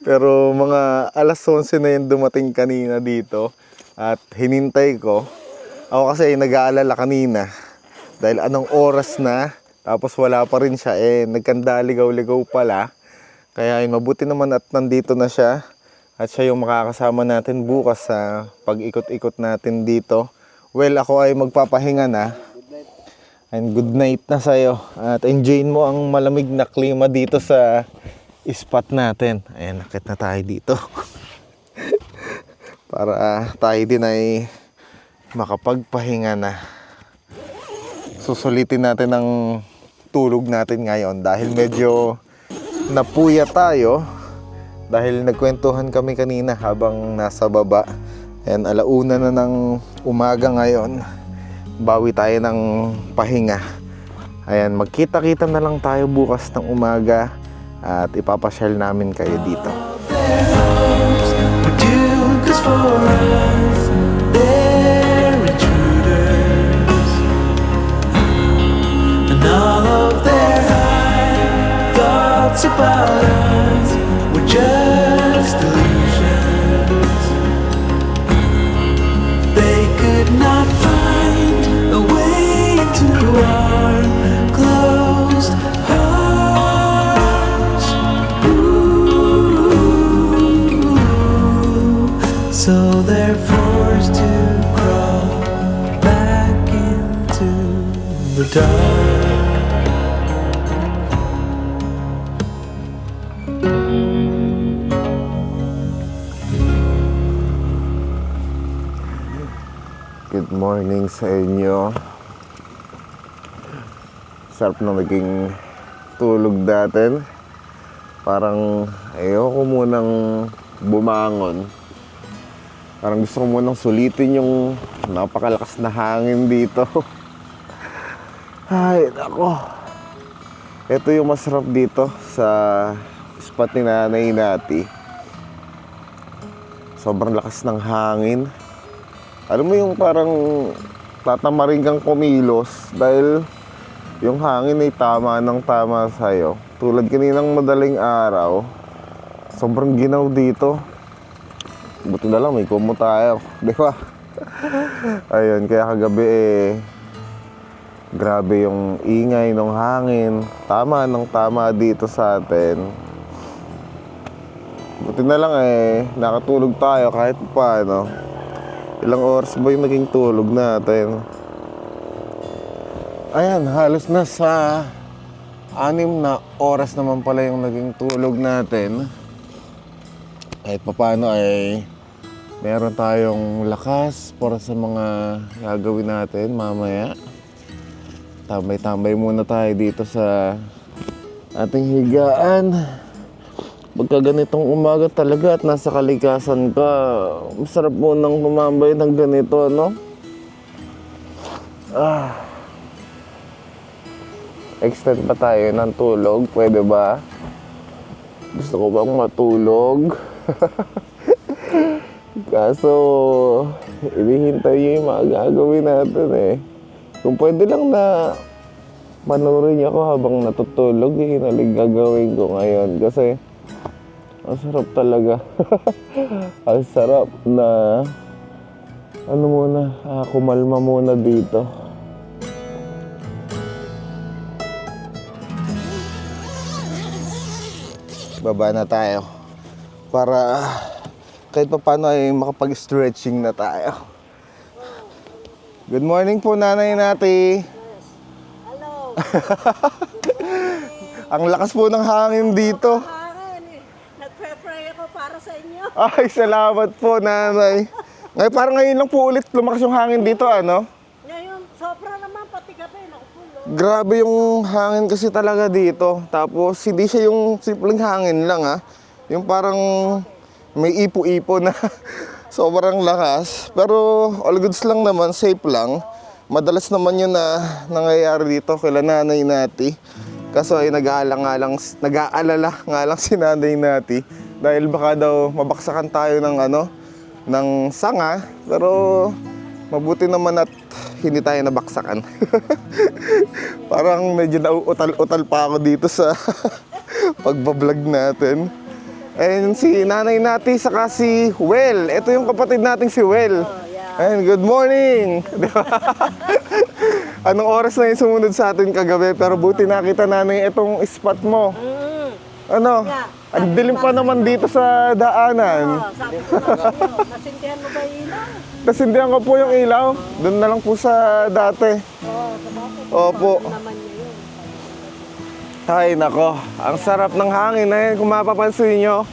Pero mga alas 11 na yun dumating kanina dito. At hinintay ko. Ako kasi ay nag-aalala kanina. Dahil anong oras na. Tapos wala pa rin siya. Nagkandaligaw-ligaw pala. Kaya mabuti naman at nandito na siya. At siya yung makakasama natin bukas sa pag-ikot-ikot natin dito. Well, ako ay magpapahinga na. And good night na sa'yo. At enjoyin mo ang malamig na klima dito sa spot natin. Ayan, nakit na tayo dito. Para tayo din ay makapagpahinga na. Susulitin natin ang tulog natin ngayon. Dahil medyo napuya tayo. Dahil nagkwentuhan kami kanina habang nasa baba. Ayan, alauna na ng umaga ngayon. Bawi tayo ng pahinga. Ayan, magkita-kita na lang tayo bukas ng umaga. At ipapasyal namin kayo dito. Their hopes were doomed 'cause for us they're intruders, and all of their high thoughts about us were just illusions. They could not find a way into our closed hearts. So they're forced to crawl back into the dark. Good morning sa inyo. Sarap na naging tulog natin. Parang ayoko munang bumangon. Parang gusto ko munang sulitin yung napakalakas na hangin dito. Ay, nako. Ito yung masarap dito sa spot ni Nanay Nati. Sobrang lakas ng hangin. Alam mo yung parang tatamarin kang kumilos dahil yung hangin ay tama ng tama sa'yo. Tulad kaninang madaling araw, sobrang ginaw dito. Buti na lang may kumo tayo, di ba? Ayun, kaya kagabi grabe yung ingay ng hangin. Tama ng tama dito sa atin. Buti na lang nakatulog tayo kahit paano. Ilang oras ba yung naging tulog natin? Ayan, halos na sa 6 na oras naman pala yung naging tulog natin. Kahit papaano ay meron tayong lakas para sa mga gagawin natin mamaya. Tambay-tambay muna tayo dito sa ating higaan. Pagka ganitong umaga talaga at nasa kalikasan ka, masarap mo nang tumambay ng ganito, no? Extend pa tayo ng tulog, pwede ba? Gusto ko bang matulog? Kaso, inihintay yung mga gagawin natin Kung pwede lang na panoorin ako habang natutulog, yun ang gagawin ko ngayon. Kasi, ang sarap talaga. Ang sarap na kumalma muna dito. Baba na tayo para kahit pa paano ay makapag-stretching na tayo. Good morning po, Nanay Nati. Hello. Ang lakas po ng hangin dito. Hangin eh. Nagpe-pray ako para sa inyo. Ay, salamat po, nanay. Ngayon, parang ngayon lang po ulit lumakas yung hangin dito, ano? Ngayon, sobra naman pati gabi. Nakupulo. Grabe yung hangin kasi talaga dito. Tapos, hindi siya yung simpleng hangin lang, ha? Yung parang may ipo-ipo na sobrang lakas. Pero, all goods lang naman, safe lang. Madalas naman yun na nangyayari dito kila Nanay Nati. Kaso ay nag-aalala nga lang si Nanay Nati dahil baka daw mabaksakan tayo ng sanga. Pero mabuti naman at hindi tayo nabaksakan. Parang medyo nauutal-utal pa ako dito sa pagbablog natin. And si Nanay Nati saka si Well. Ito yung kapatid nating si Well. And good morning! Di ba? Anong oras na yung sumunod sa atin kagabi? Pero buti nakita nanay itong spot mo. Ano? Ang dilim pa naman dito sa daanan. Sabi ko sa inyo, nasindihan mo ba yung ilaw? Nasindihan ko po yung ilaw. Doon na lang po sa dati. Sa bakit? Opo. Naman niya yun. Ay, nako. Ang sarap ng hangin na yun. Kung mapapansin nyo.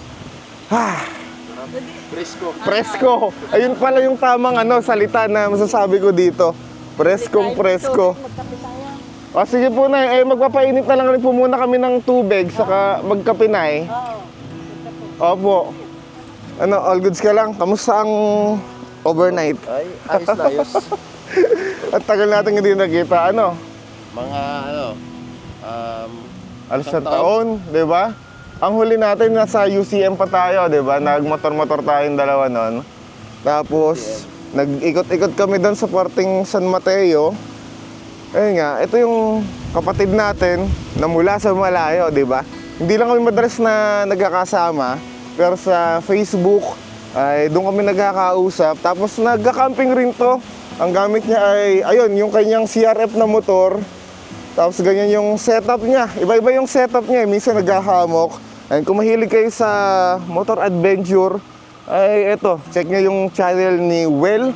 Presko. Ayun pala yung tamang salita na masasabi ko dito. Preskong presko. Magkape tayo. O sige po na, magpapainit na lang rin po muna kami ng tubig saka magkapinay. Oo. Opo. All goods ka lang? Kamusta ang overnight? Ay, ayos na ayos. At tagal natin hindi nakita. Mga Alas na taon, di ba? Ang huli natin nasa UCM pa tayo, di ba? Nagmotor-motor tayong dalawa nun. Tapos, nag-ikot-ikot kami doon sa parting San Mateo. Ayun nga, ito yung kapatid natin na mula sa malayo, di ba? Hindi lang kami madalas na nagkakasama, pero sa Facebook ay doon kami nagkakausap. Tapos nagka-camping rin to. Ang gamit niya ay, ayun, yung kanyang CRF na motor. Tapos ganyan yung setup niya. Iba-iba yung setup niya. Minsan naghahamok. And kung mahilig kayo sa motor adventure, ay eto, check nyo yung channel ni Well.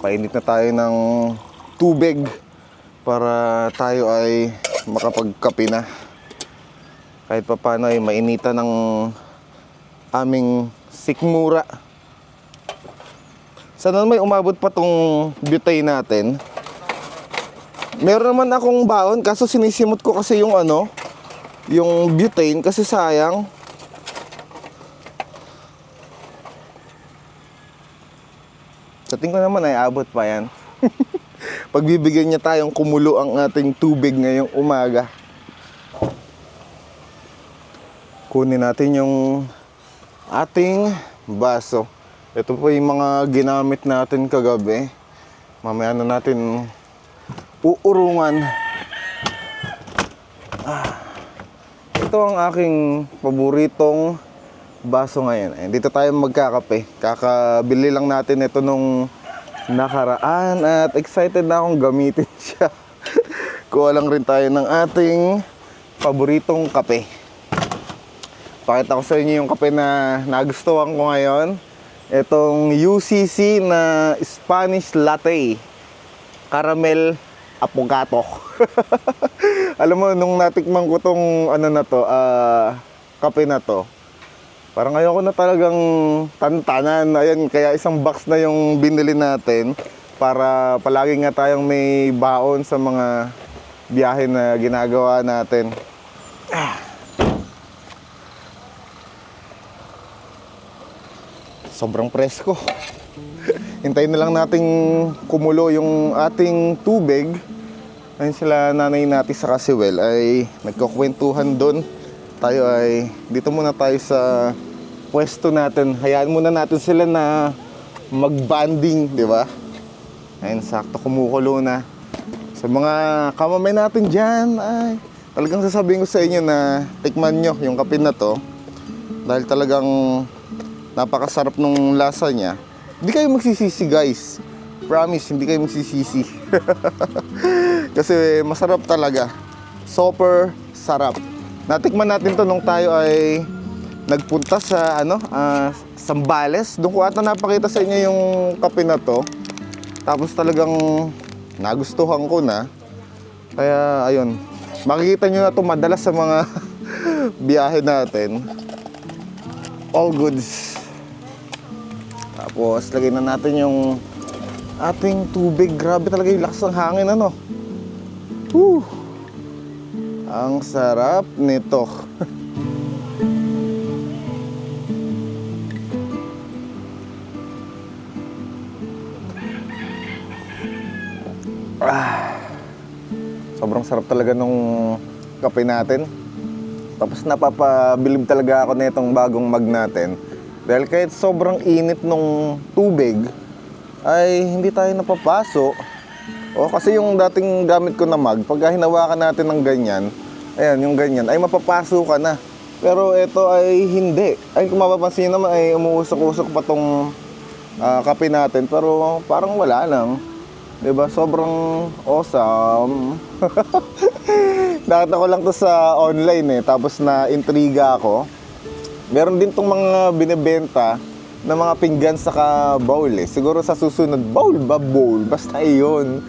Painit na tayo ng tubig para tayo ay makapagkape na. Kahit pa paano ay mainitan ng aming sikmura. Sana may umabot pa tong butane natin. Meron naman akong baon, kaso sinisimot ko kasi yung yung butane kasi sayang. Sa tingin ko naman ay abot pa yan. Pagbibigyan niya tayong kumulo ang ating tubig ngayong umaga. Kunin natin yung ating baso. Ito po yung mga ginamit natin kagabi. Mamaya na natin uurungan. Ito ang aking paboritong baso ngayon. Dito tayo magkakape. Kakabili lang natin ito nung nakaraan at excited na akong gamitin siya. Kuha lang rin tayo ng ating paboritong kape. Pakita ko sa inyo yung kape na nagustuhan ko ngayon. Itong UCC na Spanish Latte. Caramel Apogato. Alam mo, nung natikman ko tong kape na to, parang ayoko na talagang tantanan. Ayan, kaya isang box na yung binili natin para palagi nga tayong may baon sa mga biyahe na ginagawa natin. Sobrang presko. Hintayin na lang nating kumulo yung ating tubig. Ayun sila Nanay Nati sa si Well ay nagkukwentuhan doon. Tayo ay dito muna tayo sa pwesto natin. Hayaan muna natin sila na mag-banding, di ba? Ayun, sakto kumukulo na. Sa mga kamamay natin dyan, ay talagang sasabihin ko sa inyo na tikman nyo yung kape na to. Dahil talagang napakasarap nung lasa niya. Hindi kayo magsisisi, guys. Promise, hindi kayo magsisisi. Kasi masarap talaga. Super sarap. Natikman natin to nung tayo ay nagpunta sa Zambales. Doon ko ata napakita sa inyo yung kape na to. Tapos talagang nagustuhan ko na. Kaya ayun, Makikita nyo na ito madalas sa mga biyahe natin. All goods. Tapos, lagay na natin yung ating tubig. Grabe talaga yung lakas ng hangin, ano? Woo! Ang sarap nito. Sobrang sarap talaga nung kape natin. Tapos napapabilib talaga ako na itong bagong mug natin. Dahil kahit sobrang init nung tubig, ay hindi tayo napapaso. O kasi yung dating gamit ko na mug, pag hinawakan natin ng ganyan, ayan, yung ganyan, ay mapapaso ka na. Pero ito ay hindi. Ay kung mapapansin naman ay umuusok-usok pa tong kape natin. Pero parang wala lang. Diba? Sobrang awesome. Nakita ko lang to sa online tapos na intriga ako. Meron din tong mga binebenta na mga pinggan saka bowl Siguro sa susunod, bowl. Basta iyon.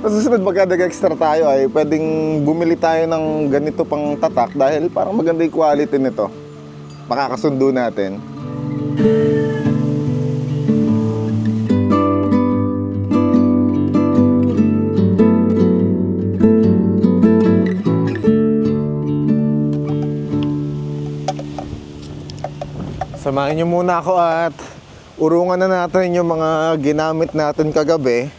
Sa susunod magka extra tayo ay pwedeng bumili tayo ng ganito pang tatak dahil parang maganda yung quality nito. Makakasundo natin. Samahin niyo muna ako at urungan na natin yung mga ginamit natin kagabi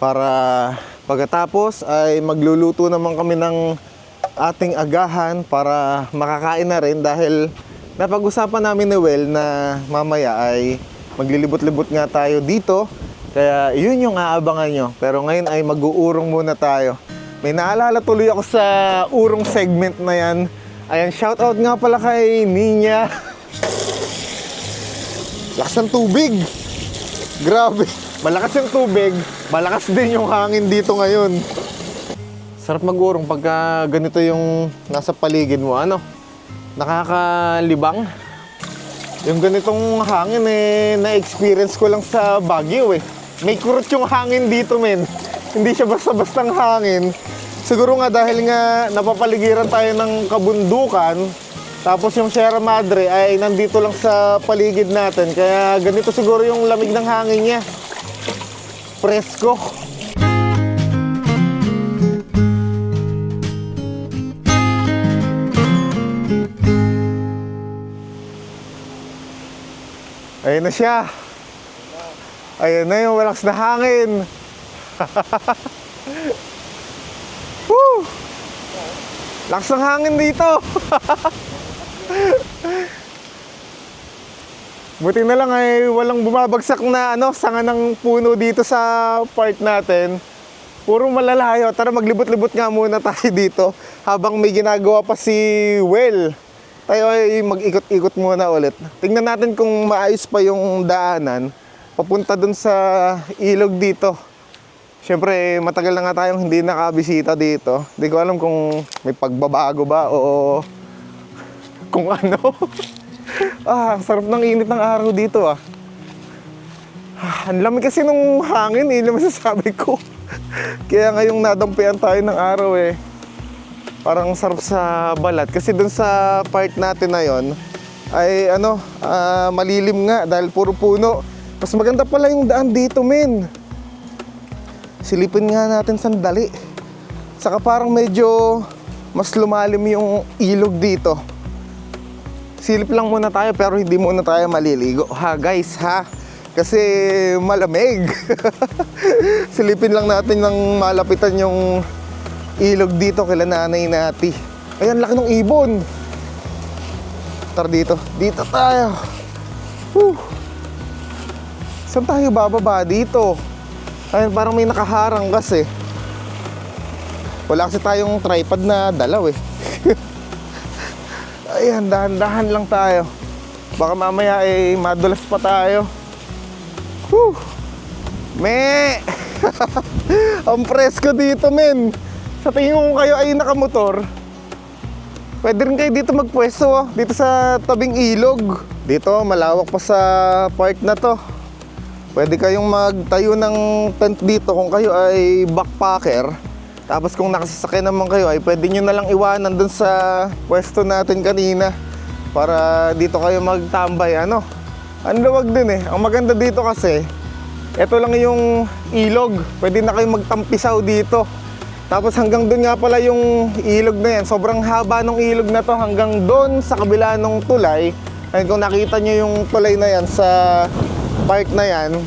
para pagkatapos ay magluluto naman kami ng ating agahan para makakain na rin dahil napag-usapan namin ni Well na mamaya ay maglilibot-libot nga tayo dito kaya yun yung aabangan nyo. Pero ngayon ay mag-uurong muna tayo. May naalala tuloy ako sa urong segment na yan. Ayan, shoutout nga pala kay Ninya. Lakas ng tubig. Grabe. Malakas yung tubig, malakas din yung hangin dito ngayon. Sarap mag-urong pagka ganito yung nasa paligid mo. Ano? Nakakalibang. Yung ganitong hangin na-experience ko lang sa Baguio May kurot yung hangin dito, men. Hindi siya basta-bastang hangin. Siguro nga dahil nga napapaligiran tayo ng kabundukan. Tapos yung Sierra Madre ay nandito lang sa paligid natin. Kaya ganito siguro yung lamig ng hangin niya. Presko. Ayun na siya. Ayun na yung malakas na hangin. Woo! Lakas ng hangin dito. Buti na lang ay walang bumabagsak na sanga ng puno dito sa part natin. Puro malalayo. Tara maglibot-libot nga muna tayo dito habang may ginagawa pa si Well. Tayo ay mag-ikot-ikot muna ulit. Tingnan natin kung maayos pa yung daanan papunta dun sa ilog dito. Siyempre matagal na nga tayong hindi nakabisita dito. Hindi ko alam kung may pagbabago ba o kung ano. Ang sarap ng init ng araw dito Ang lamig kasi nung hangin yun ang masasabi ko. Kaya ngayong nadampian tayo ng araw parang sarap sa balat. Kasi dun sa part natin na yon ay malilim nga dahil puro puno. Mas maganda pala yung daan dito, men. Silipin nga natin sandali. Saka parang medyo mas lumalim yung ilog dito. Silip lang muna tayo pero hindi muna tayo maliligo guys kasi malamig. Silipin lang natin ng malapitan yung ilog dito kila nanay nati. Ayan, laki ng ibon. Tara dito tayo. Whew. Saan tayo bababa dito? Ayun, parang may nakaharang kasi wala kasi tayong tripod na dalaw Ayan, dahan-dahan lang tayo. Baka mamaya madulas pa tayo. Whew! Me! Ang presko dito, men. Sa tingin ko kayo ay nakamotor, pwede rin kayo dito magpwesto dito sa tabing ilog. Dito, malawak pa sa part na to. Pwede kayong magtayo ng tent dito kung kayo ay backpacker. Tapos kung nakasasakyan naman kayo ay pwede nyo na lang iwanan dun sa pwesto natin kanina para dito kayo magtambay. Ano? Ang luwag din eh. Ang maganda dito kasi, ito lang yung ilog. Pwede na kayo magtampisaw dito. Tapos hanggang dun nga pala yung ilog na yan. Sobrang haba ng ilog na to hanggang dun sa kabila ng tulay. Ayun, kung nakita nyo yung tulay na yan sa park na yan,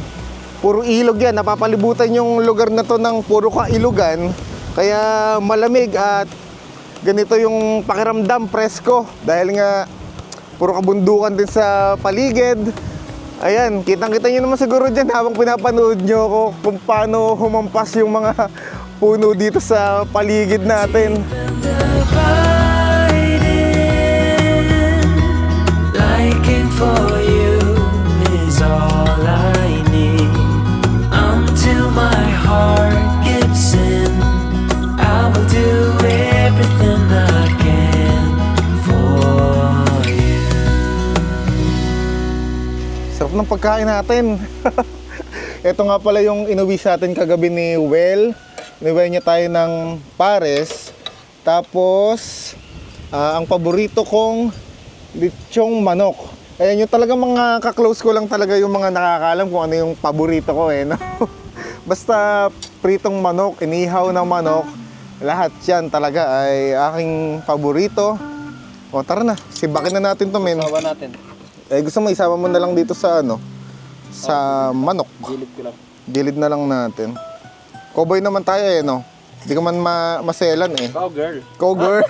puro ilog yan. Napapalibutan yung lugar na to ng puro kailugan. Kaya malamig at ganito yung pakiramdam, presko. Dahil nga puro kabundukan din sa paligid. Ayan, kitang-kita nyo naman siguro dyan habang pinapanood nyo ko kung paano humampas yung mga puno dito sa paligid natin. Liking for you is all I need. Until my heart gives in, I will do everything I can for you. Sarap ng pagkain natin. Ito nga pala yung inuwi sa atin kagabi ni Well. Inuwi niya tayo ng pares. Tapos, ang paborito kong lechong manok. Ayan yung talagang mga kaklose ko lang talaga yung mga nakakalam kung ano yung paborito ko eh. No? Basta pritong manok, inihaw na manok, lahat yan talaga ay aking paborito. O tara na, sibakin na natin to men. Sawa natin. Eh gusto mo isama mo na lang dito sa ano? Sa manok. Gilid ko lang. Gilid na lang natin. Cowboy naman tayo eh no? Hindi ka man maselan eh. Cowgirl. Cowgirl.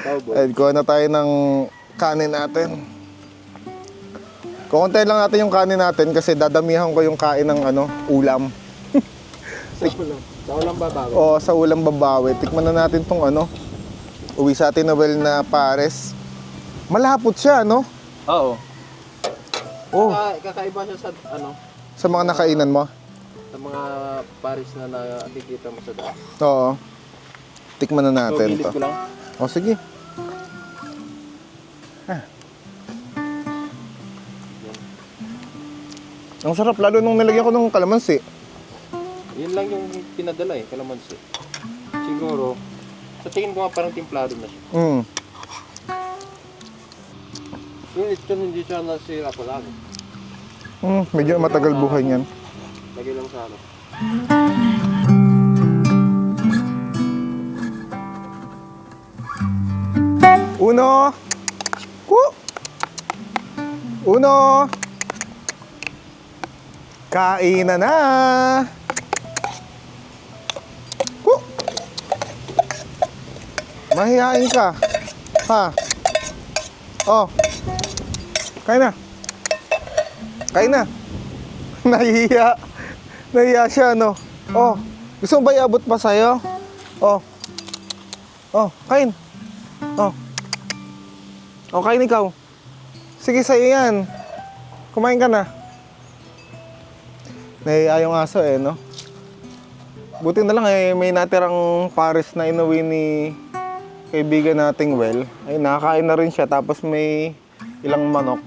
Cowboy. Ay, kuha na tayo ng kanin natin. Kukuntayin lang natin yung kanin natin kasi dadamihan ko yung kain ng ano, ulam. Sa ulang babago. O sa ulam babawi. Tikman na natin tong ano, uwi sa atin na well na pares. Malapot siya, no? Oo. Oh, Kakaiba siya sa ano, sa mga nakainan mo. sa mga paris na nakikita mo sa daan. Oo. Tikman na So, natin gilid to. ko lang. O sige. Ang sarap lalo nung nilagyan ko ng kalamansi. Yun lang yung pinadala eh, kalamansi. Siguro, sa tingin ko nga parang timplado na siya. Mm. Yung lechon hindi siya nasira pa lang. Medyo matagal buhay niyan. Lagay lang sa ano. Uno. Uno. Kainan na. Mahihain ka. Ha? Oh. Kain na. Kain na. Nahihiya. Nahihiya siya, no? Oh. Gusto mo ba iabot pa sa'yo? Oh. Oh, kain. Oh. Oh, kain ikaw. Sige, sa'yo yan. Kumain ka na. Nahihiya yung aso eh, no? Buti na lang eh, may natirang pares na inuwi ni kaibigan nating Well. Ay, nakakain na rin siya. Tapos may ilang manok.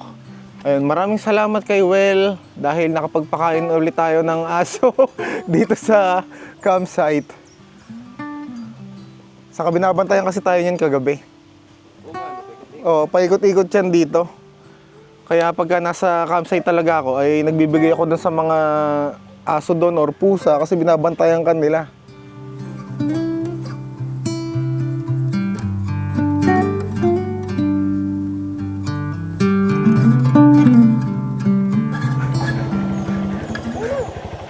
Ayun, maraming salamat kay Well dahil nakapagpakain ulit tayo ng aso dito sa campsite. Saka binabantayan kasi tayo niyan kagabi. Oh, paikot-ikot yan dito. Kaya pagka nasa campsite talaga ako, ay nagbibigay ako dun sa mga aso doon or pusa kasi binabantayan ka nila.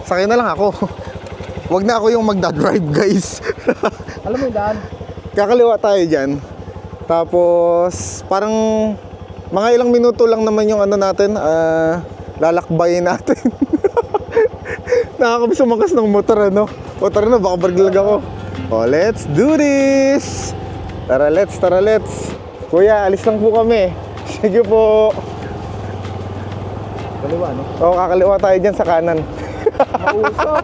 Sakay na lang ako. Wag na ako yung magdadrive, guys. Alam mo yung daan? Kakaliwa tayo dyan. Tapos, parang mga ilang minuto lang naman yung ano natin, lalakbayin natin. Nakakabis umakas ng motor, ano? O tara na, baka barglag ako. O, let's do this! Tara, let's. Kuya, alis lang po kami. Sige po. Kaliwa, no? O, kakaliwa tayo dyan sa kanan. Mausap.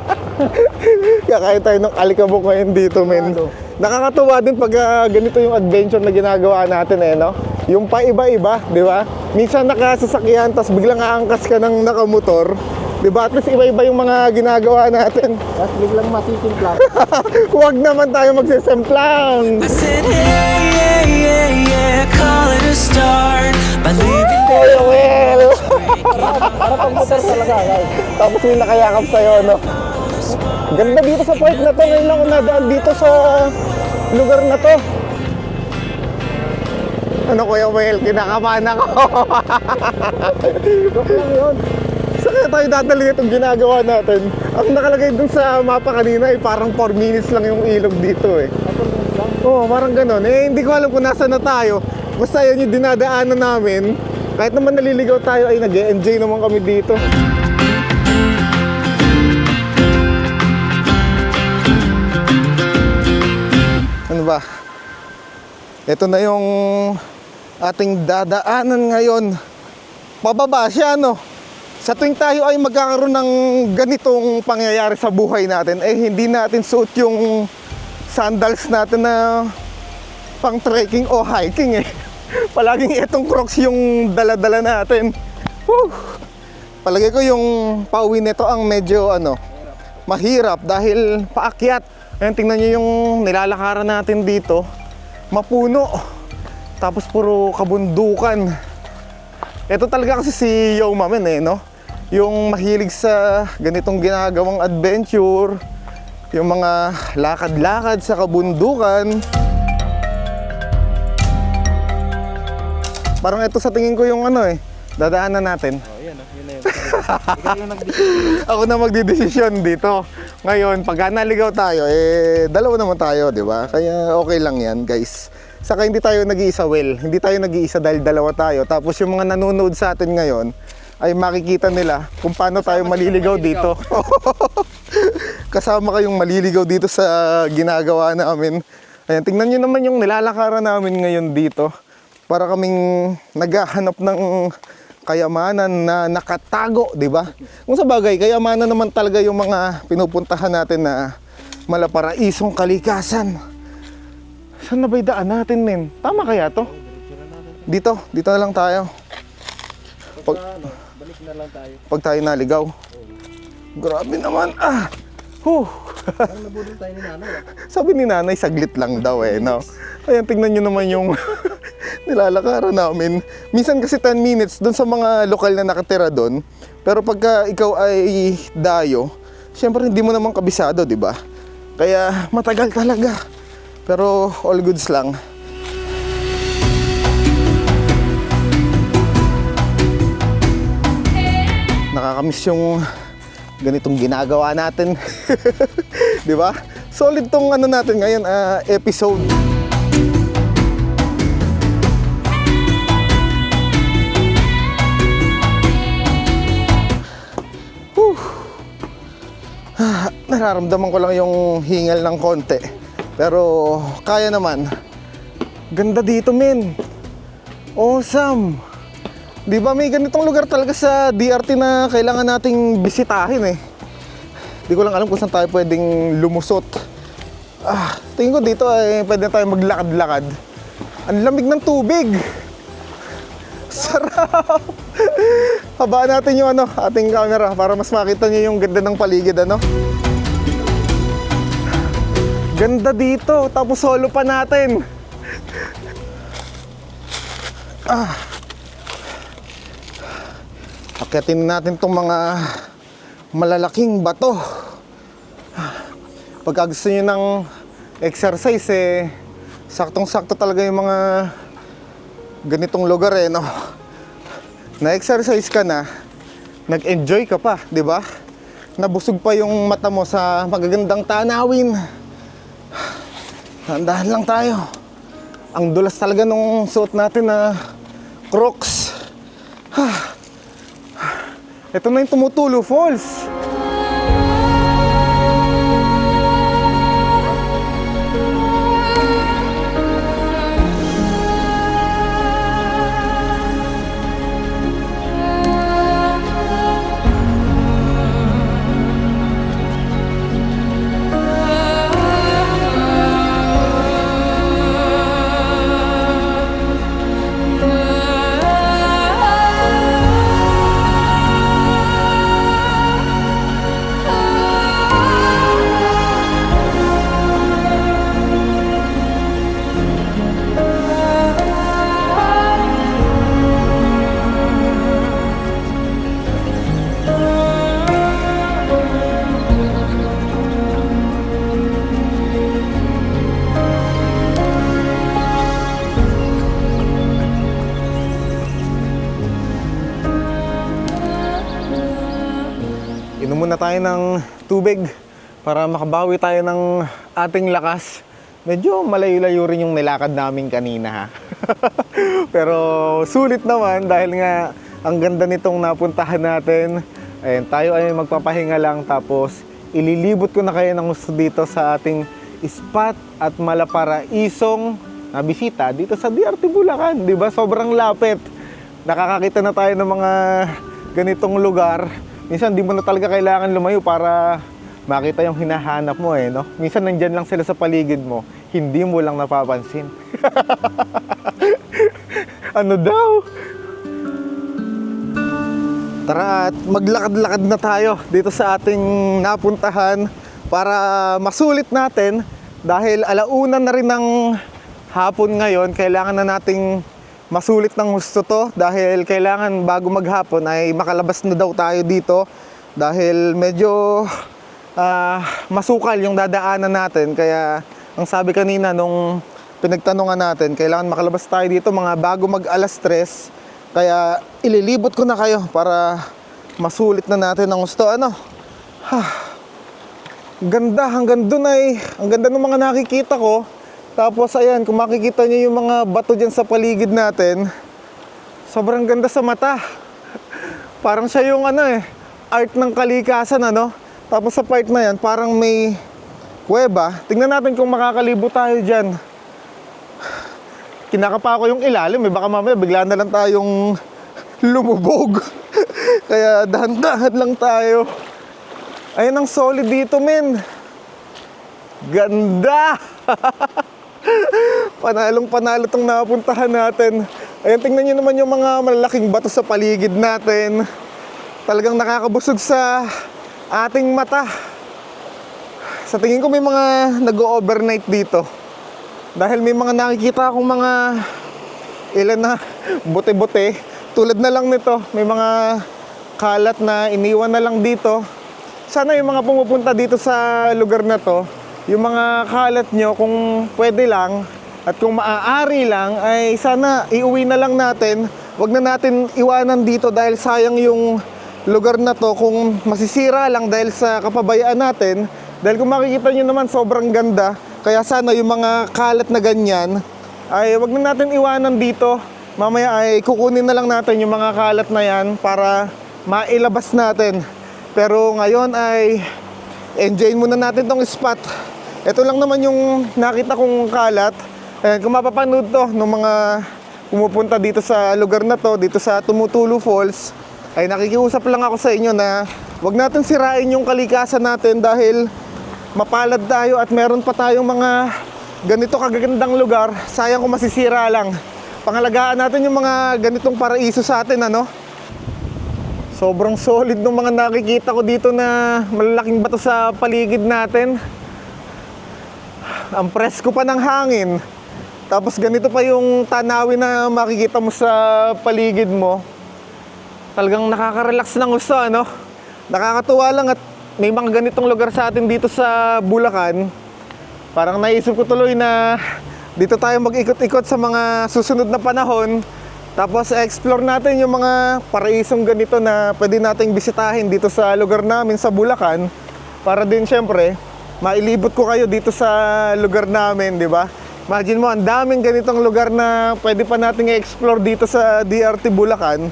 Kakain tayo ng alikabok ngayon dito, men. Nakakatuwa din pag ganito yung adventure na ginagawa natin eh, no? Yung paiba-iba, di ba? Minsan nakasasakyan, tapos biglang aangkas ka ng nakamotor. Diba? At least iba-iba yung mga ginagawa natin. Tapos biglang masisimpla. Huwag naman tayo magsisemplang. I said, hey, yeah, yeah, yeah, call it a start by leaving Kuya Will! Para pag motor talaga, guys. Tapos may nakayakap sa'yo, no? Ganda dito sa point na to. Ngayon lang ako nadaan dito sa lugar na to. Ano, Kuya Will? Kinakabahan ako. Joke lang yun. Saan kaya tayo dadali itong ginagawa natin? Ang nakalagay dun sa mapa kanina ay parang 4 minutes lang yung ilog dito eh. Oo, parang ganon. Eh, hindi ko alam kung nasa na tayo. Basta yun yung dinadaanan namin. Kahit naman naliligaw tayo ay nag-e-enjoy naman kami dito. Ano ba? Ito na yung ating dadaanan ngayon. Pababa siya, no? Sa tuwing tayo ay magkakaroon ng ganitong pangyayari sa buhay natin, eh hindi natin suot yung sandals natin na pang trekking o hiking eh. Palaging itong Crocs yung dala-dala natin. Whew. Palagay ko yung pauwi nito ang medyo mahirap dahil paakyat. Ayan, tingnan nyo yung nilalakaran natin dito. Mapuno. Tapos puro kabundukan. Ito talaga kasi si Yo Mamen eh, no? Yung mahilig sa ganitong ginagawang adventure, yung mga lakad-lakad sa kabundukan. Parang ito sa tingin ko yung dadaanan natin. Oh, yan yun na yun. Ikaw lang nag-decision. Ako na magdidesisyon dito. Ngayon, pagka naligaw tayo, dalawa naman tayo, di ba? Kaya okay lang yan, guys. Saka hindi tayo nag-iisa, hindi tayo nag-iisa dahil dalawa tayo. Tapos yung mga nanonood sa atin ngayon, ay makikita nila kung paano tayo maliligaw dito. Kasama kayong maliligaw dito sa ginagawa namin. Ayan, tingnan nyo naman yung nilalakaran namin ngayon dito. Para kaming naghahanap ng kayamanan na nakatago, di ba? Kung sa bagay, kayamanan naman talaga yung mga pinupuntahan natin na malaparaisong kalikasan. Saan na ba yung daan natin, men? Tama kaya to? Dito na lang tayo. Balik na lang tayo. Pag tayo naligaw. Grabe naman, Parang nabudol tayo ni nanay. Sabi ni nanay, saglit lang daw no? Ayan, tingnan nyo naman yung nilalakaran namin. Minsan kasi 10 minutes doon sa mga lokal na nakatira doon. Pero pagka ikaw ay dayo, syempre hindi mo naman kabisado, di ba? Kaya matagal talaga. Pero all goods lang. Nakakamiss yung ganitong ginagawa natin. Di ba? Solid tong natin ngayon, episode. Nararamdaman ko lang yung hingal ng konti. Pero kaya naman. Ganda dito, men. Awesome. Di ba may ganitong lugar talaga sa DRT na kailangan nating bisitahin eh. Di ko lang alam kung saan tayo pwedeng lumusot. Tingin ko dito ay pwede tayo maglakad-lakad. Ang lamig ng tubig. Sarap. Habaan natin yung ating camera para mas makita niyo yung ganda ng paligid, Ganda dito, tapos solo pa natin. Akyatin natin tong mga malalaking bato. Pagka gusto nyo ng exercise saktong-sakto talaga yung mga ganitong lugar no? Na-exercise ka na, nag-enjoy ka pa, di ba? Nabusog pa yung mata mo sa magagandang tanawin. Dahan-dahan lang tayo. Ang dulas talaga nung suot natin na Crocs. Ito na yung Tumutulo Falls. tayo ng tubig para makabawi tayo ng ating lakas. Medyo malayo-layo rin yung nilakad namin kanina ha. Pero sulit naman dahil nga ang ganda nitong napuntahan natin. Ayan, tayo ay magpapahinga lang tapos ililibot ko na kayo ng gusto dito sa ating spot at malaparaisong na bisita dito sa DRT Bulacan. Diba? Sobrang lapit. Nakakakita na tayo ng mga ganitong lugar. Minsan di mo na talaga kailangan lumayo para makita yung hinahanap mo no? Minsan nandyan lang sila sa paligid mo, hindi mo lang napapansin. Ano daw? Tara at maglakad-lakad na tayo dito sa ating napuntahan para masulit natin dahil alauna na rin ng hapon ngayon. Kailangan na nating masulit ng gusto to dahil kailangan bago maghapon ay makalabas na daw tayo dito dahil medyo masukal yung dadaanan natin. Kaya ang sabi kanina nung pinagtanungan natin, kailangan makalabas tayo dito mga bago mag alas 3. Kaya ililibot ko na kayo para masulit na natin ang gusto. Ganda, hanggang dun ay ang ganda ng mga nakikita ko. Tapos ayan, kung makikita niyo yung mga bato dyan sa paligid natin, sobrang ganda sa mata. Parang siya yung art ng kalikasan Tapos sa part na yan, parang may kuweba. Tingnan natin kung makakalibot tayo dyan. Kinakapa ko yung ilalim baka mamaya bigla na lang tayong lumubog. Kaya dahan-dahan lang tayo. Ayan ang solid dito, men. Ganda! Panalong-panalo tong napuntahan natin. Ayan, tingnan nyo naman yung mga malalaking bato sa paligid natin. Talagang nakakabusog sa ating mata. Sa tingin ko may mga nag-overnight dito. Dahil may mga nakikita akong mga ilan na bote-bote. Tulad na lang nito, may mga kalat na iniwan na lang dito. Sana yung mga pumupunta dito sa lugar na to, yung mga kalat nyo kung pwede lang at kung maaari lang ay sana iuwi na lang natin. Huwag na natin iwanan dito dahil sayang yung lugar na to kung masisira lang dahil sa kapabayaan natin. Dahil kung makikita nyo naman sobrang ganda. Kaya sana yung mga kalat na ganyan ay huwag na natin iwanan dito. Mamaya ay kukunin na lang natin yung mga kalat na yan para mailabas natin. Pero ngayon ay enjoy muna natin tong spot. Ito lang naman yung nakita kong kalat. Ayan, kung mapapanood to ng mga pumupunta dito sa lugar na to, dito sa Tumutulo Falls, ay nakikiusap lang ako sa inyo na huwag natin sirain yung kalikasan natin dahil mapalad tayo at meron pa tayong mga ganito kagagandang lugar. Sayang kung masisira lang. Pangalagaan natin yung mga ganitong paraiso sa atin, Sobrang solid ng mga nakikita ko dito na malalaking bato sa paligid natin. Ang presko pa ng hangin. Tapos ganito pa yung tanawin na makikita mo sa paligid mo. Talagang nakaka-relax ng gusto, Nakakatuwa lang at may mga ganitong lugar sa atin dito sa Bulacan. Parang naisip ko tuloy na dito tayo mag-ikot-ikot sa mga susunod na panahon. Tapos explore natin yung mga paraisong ganito na pwede nating bisitahin dito sa lugar namin sa Bulacan. Para din syempre, mailibot ko kayo dito sa lugar namin, di ba? Imagine mo, ang daming ganitong lugar na pwede pa nating i-explore dito sa DRT Bulacan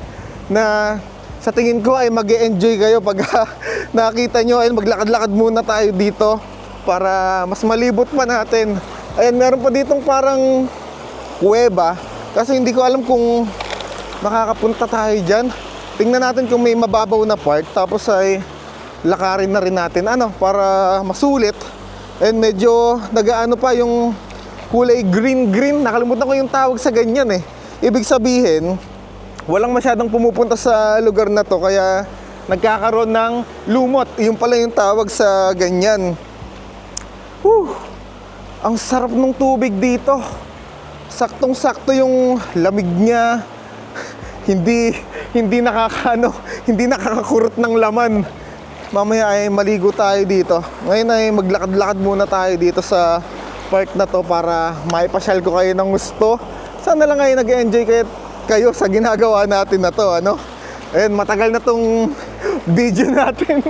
na sa tingin ko ay mag-e-enjoy kayo pag nakita nyo. Ayun, maglakad-lakad muna tayo dito para mas malibot pa natin. Ayun, meron pa ditong parang kuweba. Kasi hindi ko alam kung makakapunta tayo dyan. Tingnan natin kung may mababaw na part. Tapos ay lakarin na rin natin para masulit. And medyo nagaano pa yung kulay green-green. Nakalimutan ko yung tawag sa ganyan Ibig sabihin, walang masyadong pumupunta sa lugar na to. Kaya nagkakaroon ng lumot. Yung pala yung tawag sa ganyan. Ang sarap ng tubig dito. Saktong-sakto yung lamig niya. Hindi nakakakurot ng laman. Mamaya ay maligo tayo dito. Ngayon ay maglakad-lakad muna tayo dito sa part na to para maipasyal ko kayo ng gusto. Sana lang ay nag-enjoy kayo sa ginagawa natin na to, Ayun, matagal na tong video natin.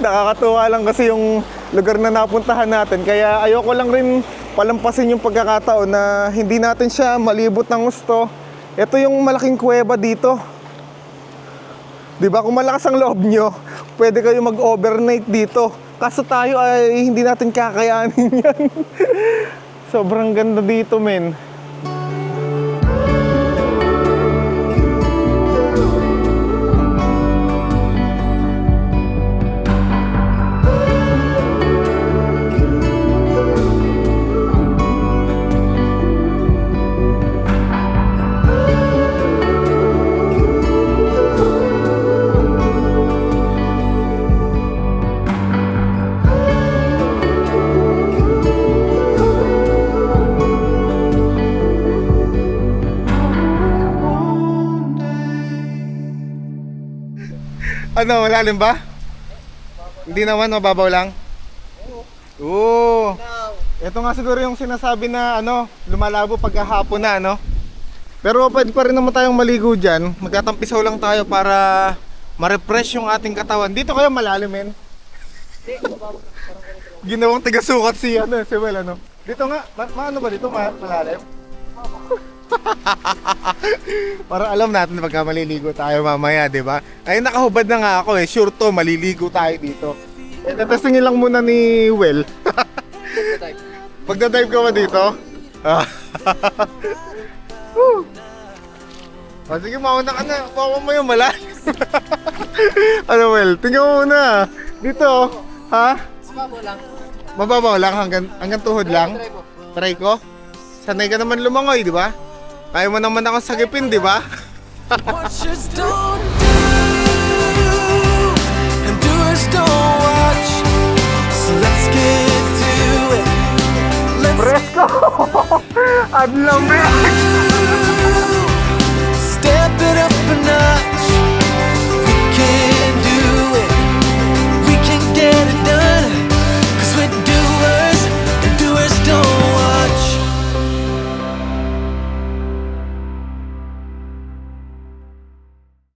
Nakakatuwa lang kasi yung lugar na napuntahan natin. Kaya ayoko lang rin palampasin yung pagkakataon na hindi natin siya malibot ng gusto. Ito yung malaking kuweba dito. Di ba? Kung malakas ang loob nyo, pwede kayo mag-overnight dito. Kaso tayo ay hindi natin kakayanin yan. Sobrang ganda dito, men. Ano, malalim ba? Hindi naman, mababaw lang? Oo. Ito nga siguro yung sinasabi na lumalabo pagkahapon na, Pero pwede pa rin naman tayong maligo dyan. Magtatampisaw lang tayo para ma-refresh yung ating katawan. Dito kayo malalim, men. Ginawang tigasukat si Well, Dito nga, ano ba dito? Malalim? Para alam natin pagka maliligo tayo mamaya, di ba? Ay, nakahubad na nga ako Sure to, maliligo tayo dito. Tatestingin lang muna ni Well. Pagdadive ka ba dito? Sige, mauna ka na. Baka mo yung malalim. Well, tingnan mo muna. Dito, ha? Mababaw lang. Mababaw lang hanggang tuhod lang. Try ko. Sanay ka naman lumangoy, di ba? Kaya mo naman akong sagipin, di ba? Watchers don't do, and doers don't watch. So let's get to it. Let's Presko! Ang lamig!